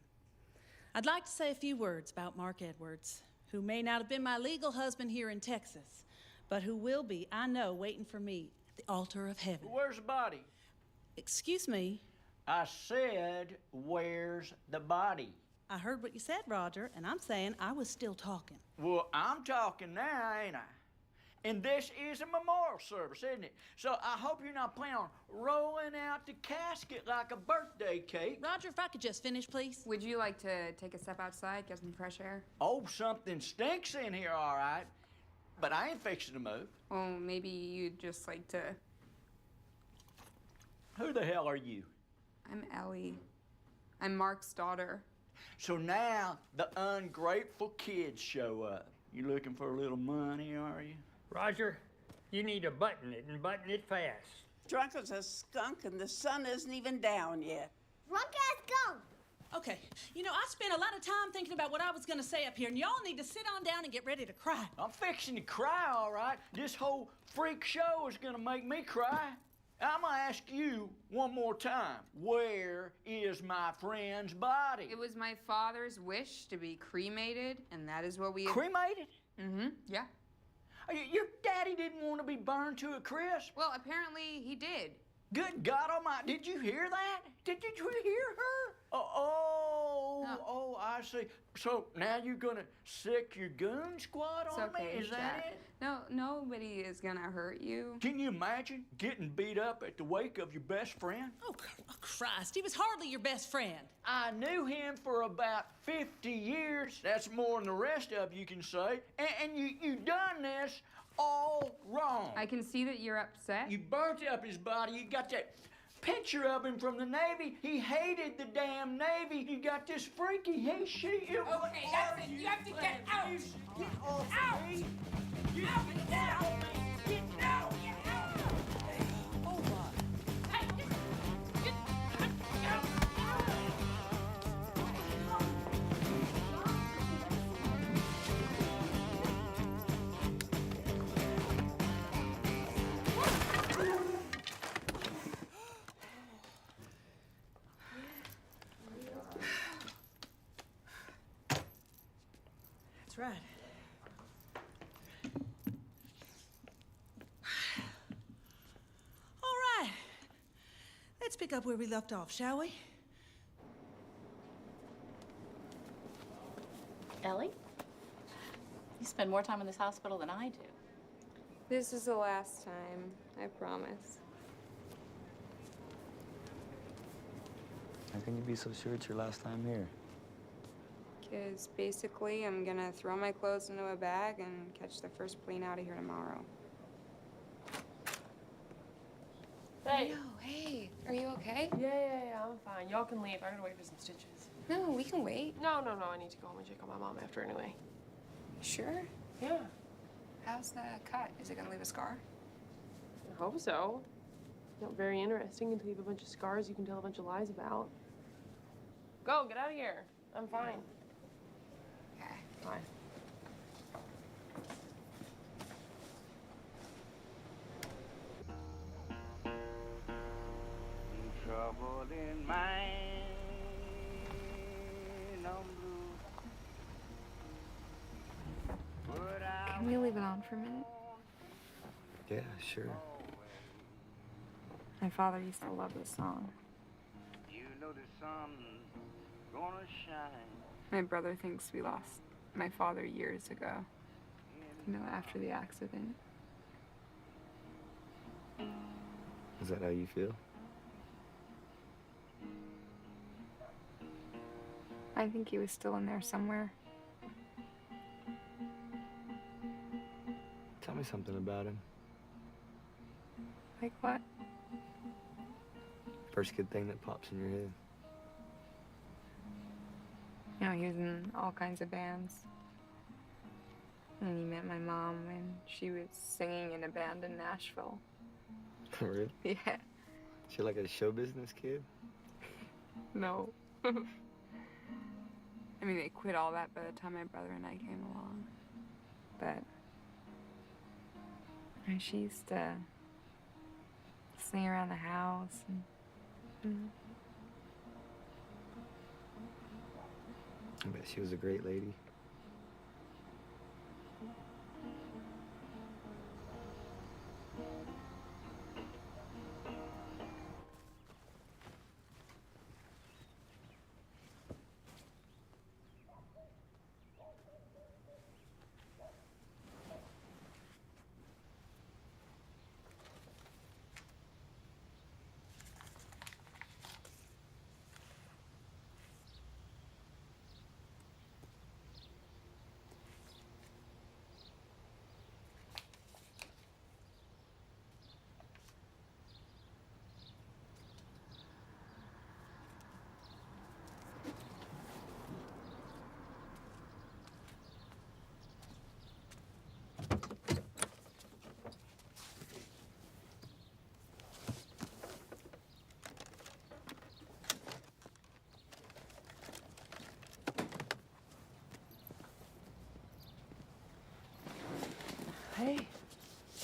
I'd like to say a few words about Mark Edwards, who may not have been my legal husband here in Texas, but who will be, I know, waiting for me at the altar of heaven. Where's the body? Excuse me. I said, where's the body? I heard what you said, Roger, and I'm saying I was still talking. Well, I'm talking now, ain't I? And this is a memorial service, isn't it? So I hope you're not planning on rolling out the casket like a birthday cake. Roger, if I could just finish, please. Would you like to take a step outside, get some fresh air? Oh, something stinks in here, all right. But I ain't fixing to move. Well, maybe you'd just like to... Who the hell are you? I'm Ellie. I'm Mark's daughter. So now the ungrateful kids show up. You looking for a little money, are you? Roger, you need to button it and button it fast. Drunk as a skunk and the sun isn't even down yet. Drunk ass skunk. Okay, you know, I spent a lot of time thinking about what I was gonna say up here, and y'all need to sit on down and get ready to cry. I'm fixing to cry, all right. This whole freak show is gonna make me cry. I'm gonna ask you one more time. Where is my friend's body? It was my father's wish to be cremated, and that is what we... Cremated? Mm-hmm, yeah. Your daddy didn't want to be burned to a crisp? Well, apparently he did. Good God Almighty, did you hear that? Did you hear her? Oh, I see. So now you're gonna sick your goon squad on me? Is that Jack. it? No, nobody is gonna hurt you. Can you imagine getting beat up at the wake of your best friend? Oh, Christ, he was hardly your best friend. I knew him for about 50 years. That's more than the rest of you can say. And you done this all wrong. I can see that you're upset. You burnt up his body. You got that picture of him from the Navy. He hated the damn Navy. You got this freaky, hey, she... Okay, that's it. You have to get out. Get off out. me. Get out. Get out. Get out. Get out. Oh, my. Hey, get out. That's right. All right. Let's pick up where we left off, shall we? Ellie? You spend more time in this hospital than I do. This is the last time, I promise. How can you be so sure it's your last time here? Because basically, I'm gonna throw my clothes into a bag and catch the first plane out of here tomorrow. Hey. No, hey, are you okay? Yeah, I'm fine. Y'all can leave. I gotta wait for some stitches. No, we can wait. No, I need to go home and check on my mom after anyway. Sure? Yeah. How's the cut? Is it gonna leave a scar? I hope so. Not very interesting until you have a bunch of scars you can tell a bunch of lies about. Go, get out of here. I'm fine. Okay. Bye. Trouble in mind, I'm blue. Can we leave it on for a minute? Yeah, sure. My father used to love this song. You know the sun's gonna shine. My brother thinks we lost my father years ago. You know, after the accident. Is that how you feel? I think he was still in there somewhere. Tell me something about him. Like what? First good thing that pops in your head. You know, he was in all kinds of bands. And he met my mom, and she was singing in a band in Nashville. Really? Yeah. She like a show business kid? No. I mean, they quit all that by the time my brother and I came along. But she used to sing around the house and I bet she was a great lady. Hey,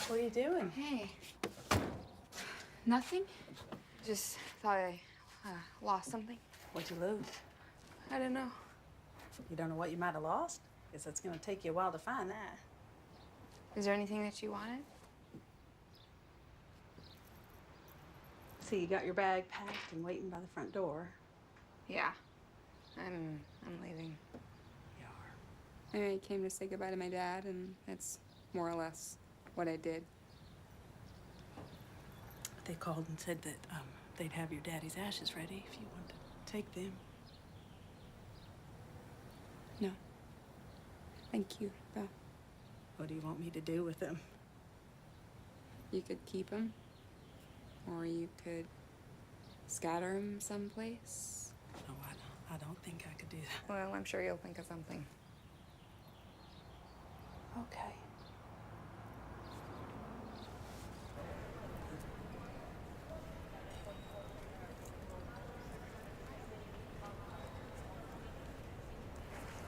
what are you doing? Hey. Nothing. Just thought I lost something. What'd you lose? I don't know. You don't know what you might have lost? Guess it's gonna take you a while to find that. Is there anything that you wanted? See, you got your bag packed and waiting by the front door. Yeah. I'm leaving. You are? I came to say goodbye to my dad, and that's more or less what I did. They called and said that they'd have your daddy's ashes ready if you wanted to take them. No. Thank you, though. What do you want me to do with them? You could keep them, or you could scatter them someplace. No, I don't think I could do that. Well, I'm sure you'll think of something. Okay.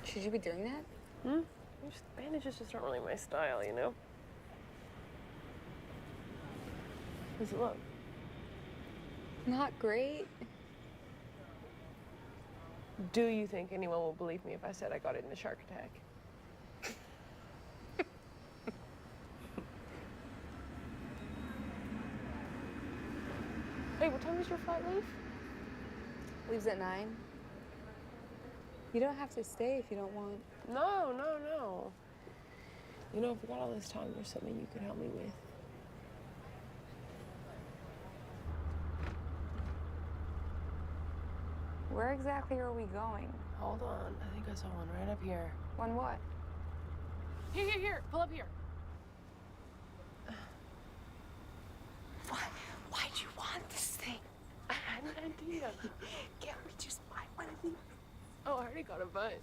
Should you be doing that? Bandages just aren't really my style, you know? How does it look? Not great. Do you think anyone will believe me if I said I got it in a shark attack? Hey, what time does your flight leave? Leaves at 9. You don't have to stay if you don't want. No. You know, if we got all this time, there's something you could help me with. Where exactly are we going? Hold on. I think I saw one right up here. One what? Here. Pull up here. Why'd you want this thing? I had an idea. Can't we just buy one of these? Oh, I already got a bunch.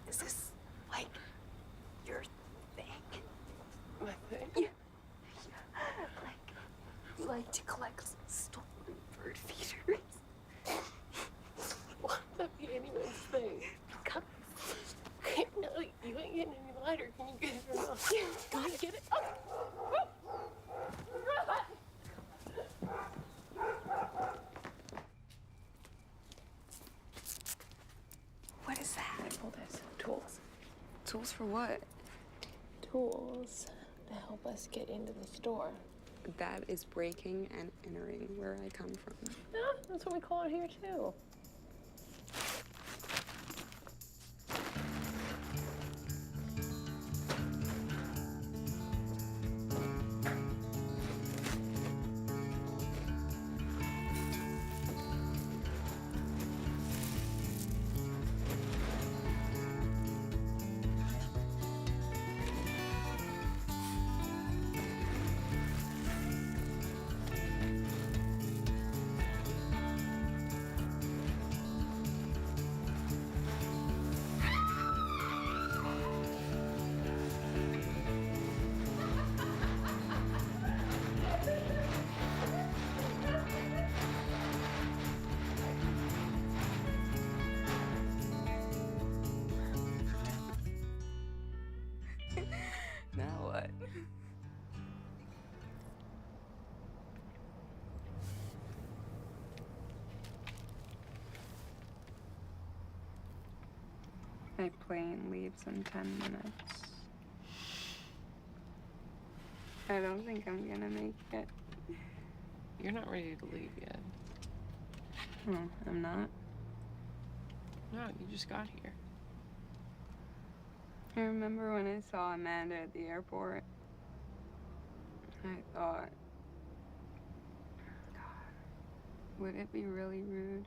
Is this, like, your thing? My thing? Yeah. Like, you like to collect stolen bird feeders. Why would that be anyone's thing? Come. Okay, no, you ain't getting any lighter. Can you get it or not? Can you get it? Oh. What is that? Hold this. Tools. Tools for what? Tools to help us get into the store. That is breaking and entering where I come from. Yeah, that's what we call it here, too. My plane leaves in 10 minutes. I don't think I'm gonna make it. You're not ready to leave yet. No, I'm not. No, you just got here. I remember when I saw Amanda at the airport. I thought, God, would it be really rude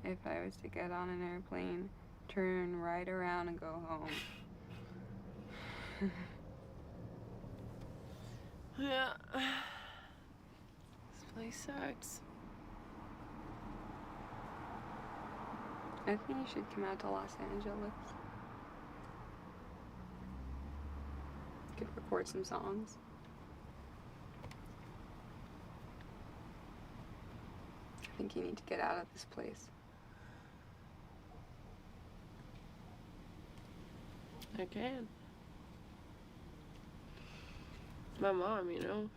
if I was to get on an airplane, turn right around and go home? Yeah. This place sucks. I think you should come out to Los Angeles. Could record some songs. I think you need to get out of this place. I can. My mom, you know.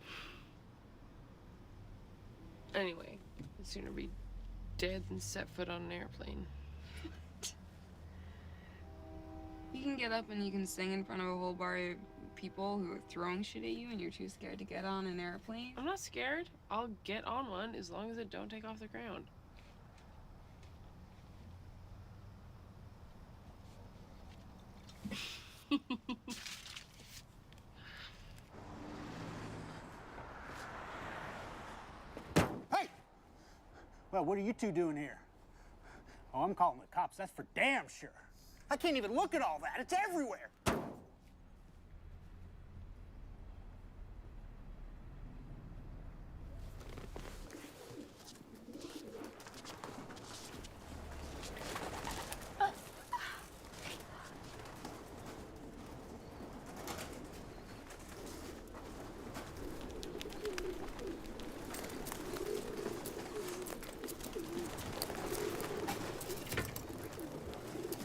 Anyway, I'd sooner be dead than set foot on an airplane. You can get up and you can sing in front of a whole bar of people who are throwing shit at you and you're too scared to get on an airplane. I'm not scared. I'll get on one as long as it don't take off the ground. Hey! Well, what are you two doing here? Oh, I'm calling the cops, that's for damn sure. I can't even look at all that, it's everywhere.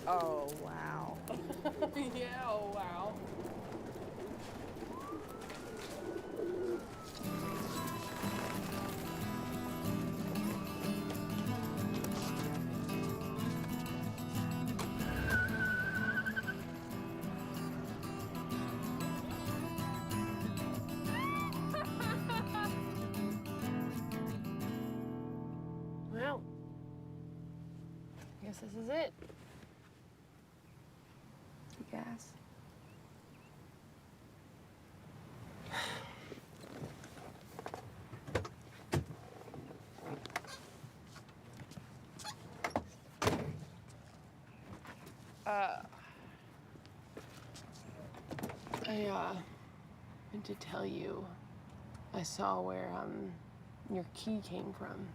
Oh, wow. Yeah, oh, wow. Well, I guess this is it. Gas. I meant to tell you, I saw where, your key came from.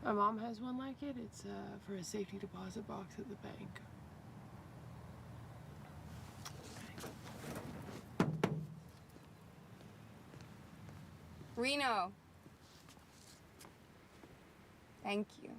My mom has one like it. It's, for a safety deposit box at the bank. Reno. Thank you.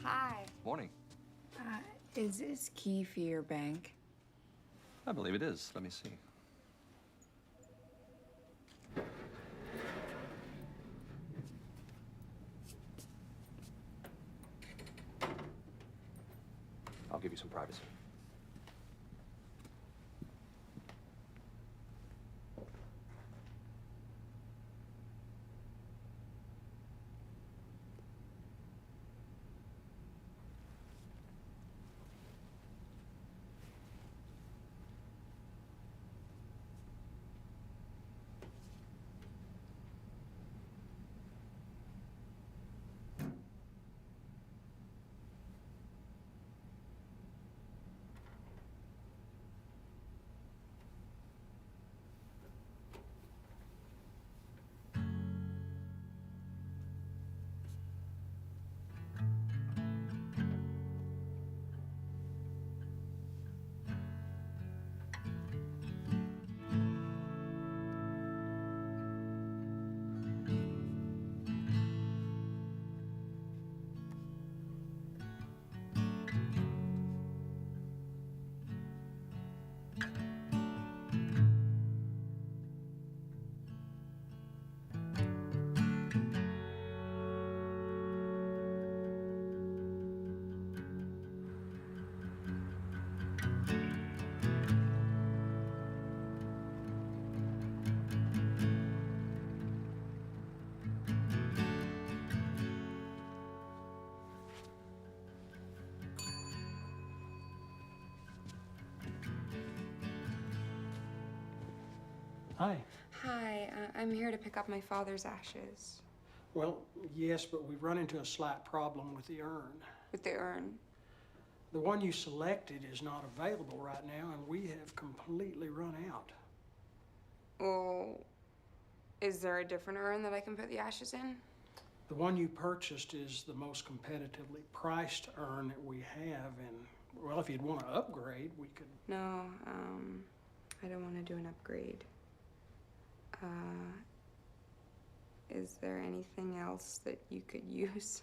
Hi. Morning. Is this key for your bank? I believe it is. Let me see. I'll give you some privacy. Hi. Hi, I'm here to pick up my father's ashes. Well, yes, but we've run into a slight problem with the urn. With the urn? The one you selected is not available right now, and we have completely run out. Well, is there a different urn that I can put the ashes in? The one you purchased is the most competitively priced urn that we have, and, well, if you'd want to upgrade, we could... No, I don't want to do an upgrade. Is there anything else that you could use?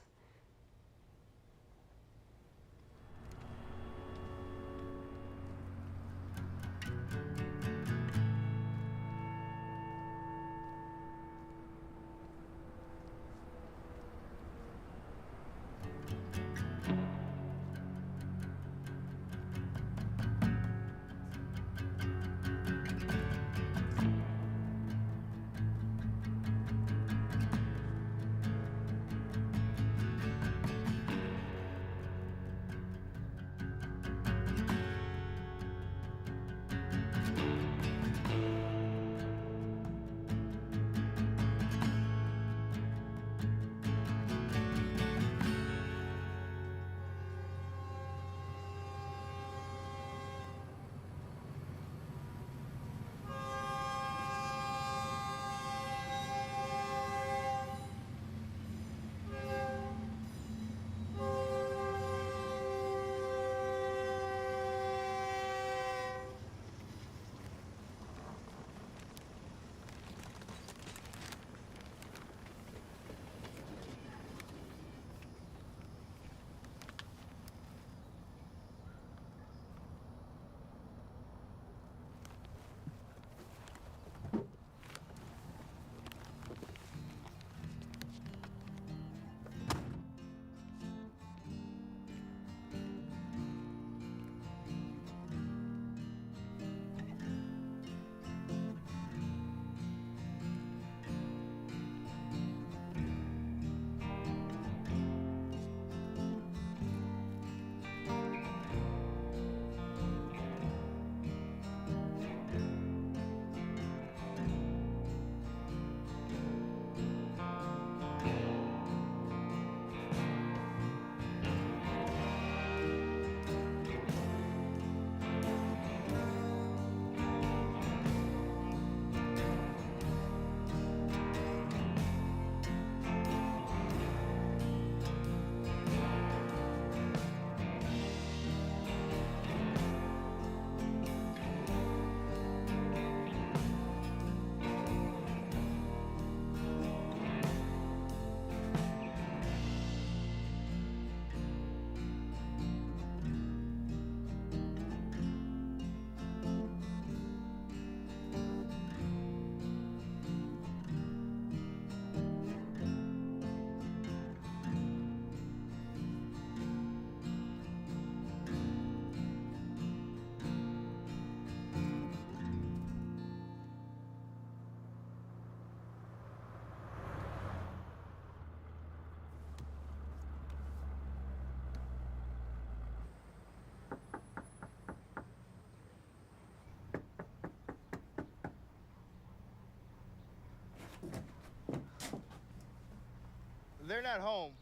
They're not home.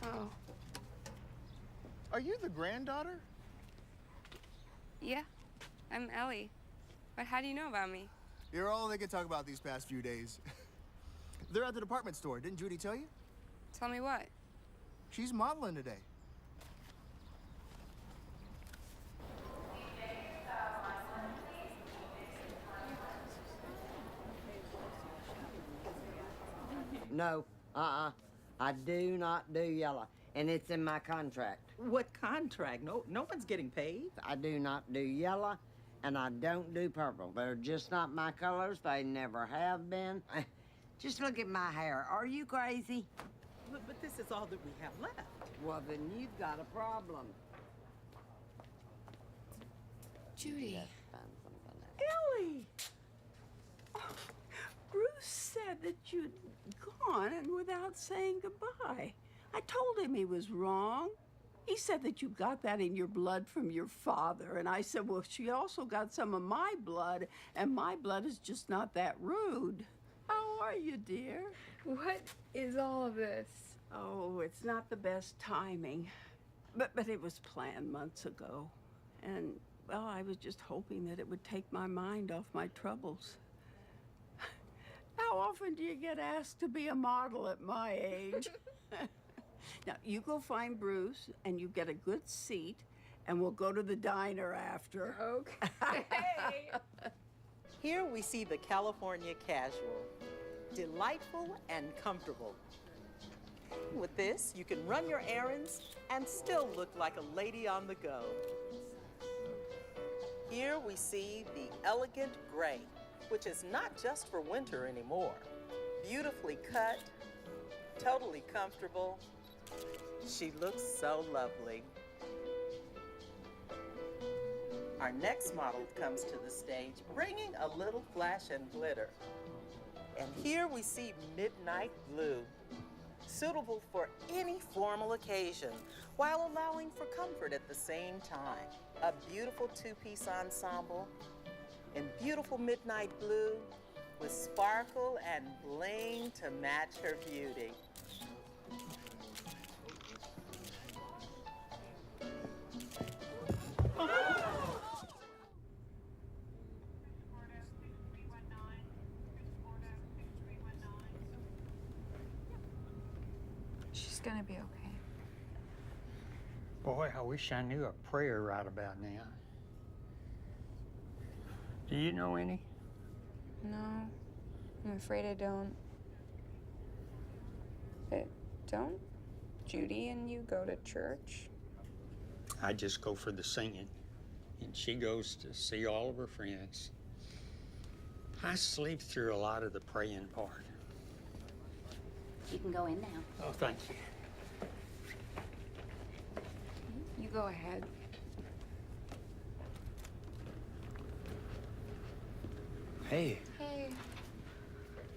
Oh. Are you the granddaughter? Yeah, I'm Ellie. But how do you know about me? You're all they can talk about these past few days. They're at the department store. Didn't Judy tell you? Tell me what? She's modeling today. No, I do not do yellow, and it's in my contract. What contract? No one's getting paid. I do not do yellow, and I don't do purple. They're just not my colors. They never have been. Just look at my hair. Are you crazy? But this is all that we have left. Well, then you've got a problem. Judy. Ellie! Oh, Bruce said that you'd gone and without saying goodbye. I told him he was wrong. He said that you got that in your blood from your father. And I said, well, she also got some of my blood, and my blood is just not that rude. How are you, dear? What is all of this? Oh, it's not the best timing. But it was planned months ago. And, well, I was just hoping that it would take my mind off my troubles. How often do you get asked to be a model at my age? Now, you go find Bruce, and you get a good seat, and we'll go to the diner after. Okay. Here we see the California casual. Delightful and comfortable. With this, you can run your errands and still look like a lady on the go. Here we see the elegant gray, which is not just for winter anymore. Beautifully cut, totally comfortable. She looks so lovely. Our next model comes to the stage, bringing a little flash and glitter. And here we see midnight blue, suitable for any formal occasion, while allowing for comfort at the same time. A beautiful two-piece ensemble in beautiful midnight blue with sparkle and bling to match her beauty. She's gonna be okay. Boy, I wish I knew a prayer right about now. Do you know any? No, I'm afraid I don't. But don't Judy and you go to church? I just go for the singing, and she goes to see all of her friends. I sleep through a lot of the praying part. You can go in now. Oh, thank you. You go ahead. Hey, Hey.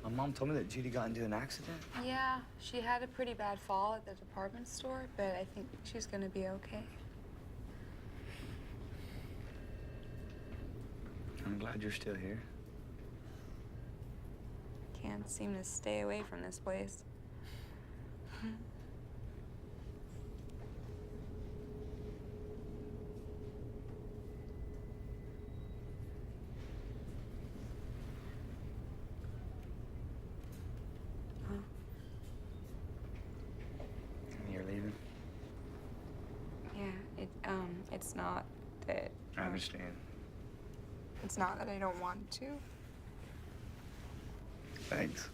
my mom told me that Judy got into an accident. Yeah, she had a pretty bad fall at the department store, but I think she's gonna be okay. I'm glad you're still here. Can't seem to stay away from this place. You're leaving? Yeah, it's not that. I understand. It's not that I don't want to. Thanks.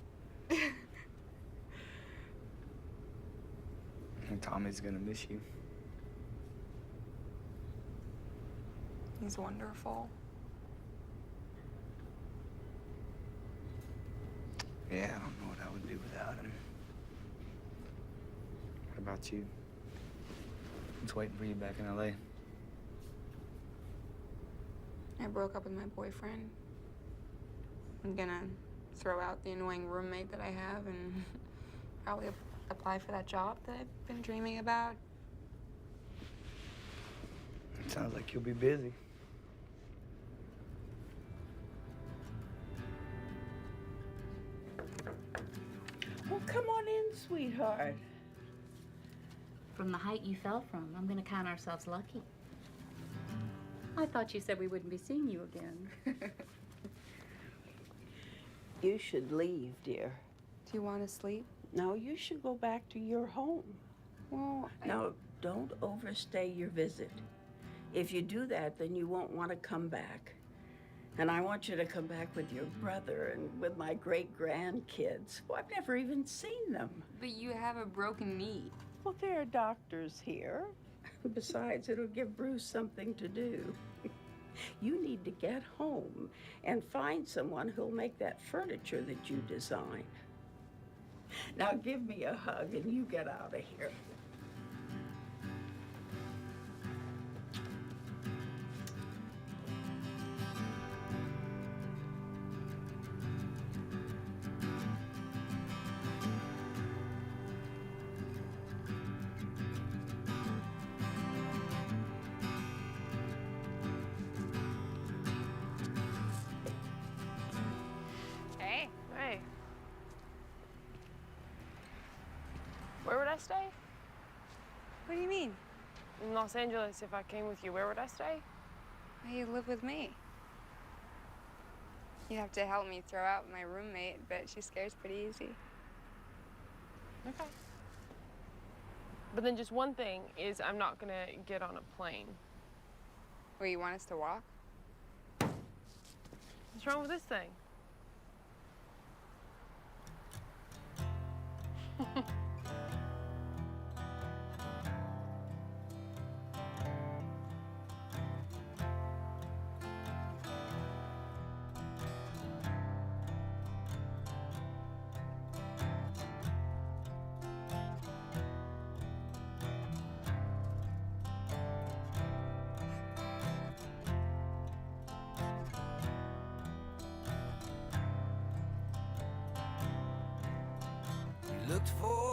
And Tommy's gonna miss you. He's wonderful. Yeah, I don't know what I would do without him. What about you? What's waiting for you back in LA? I broke up with my boyfriend. I'm gonna throw out the annoying roommate that I have and probably apply for that job that I've been dreaming about. It sounds like you'll be busy. Well, come on in, sweetheart. From the height you fell from, I'm gonna count ourselves lucky. I thought you said we wouldn't be seeing you again. You should leave, dear. Do you want to sleep? No, you should go back to your home. Well, Now, don't overstay your visit. If you do that, then you won't want to come back. And I want you to come back with your brother and with my great-grandkids. Well, I've never even seen them. But you have a broken knee. Well, there are doctors here. Besides, it'll give Bruce something to do. You need to get home and find someone who'll make that furniture that you design. Now give me a hug and you get out of here. I stay? What do you mean? In Los Angeles, if I came with you, where would I stay? Well, you live with me. You have to help me throw out my roommate, but she scares pretty easy. Okay. But then just one thing is I'm not gonna get on a plane. Well, you want us to walk? What's wrong with this thing? We looked for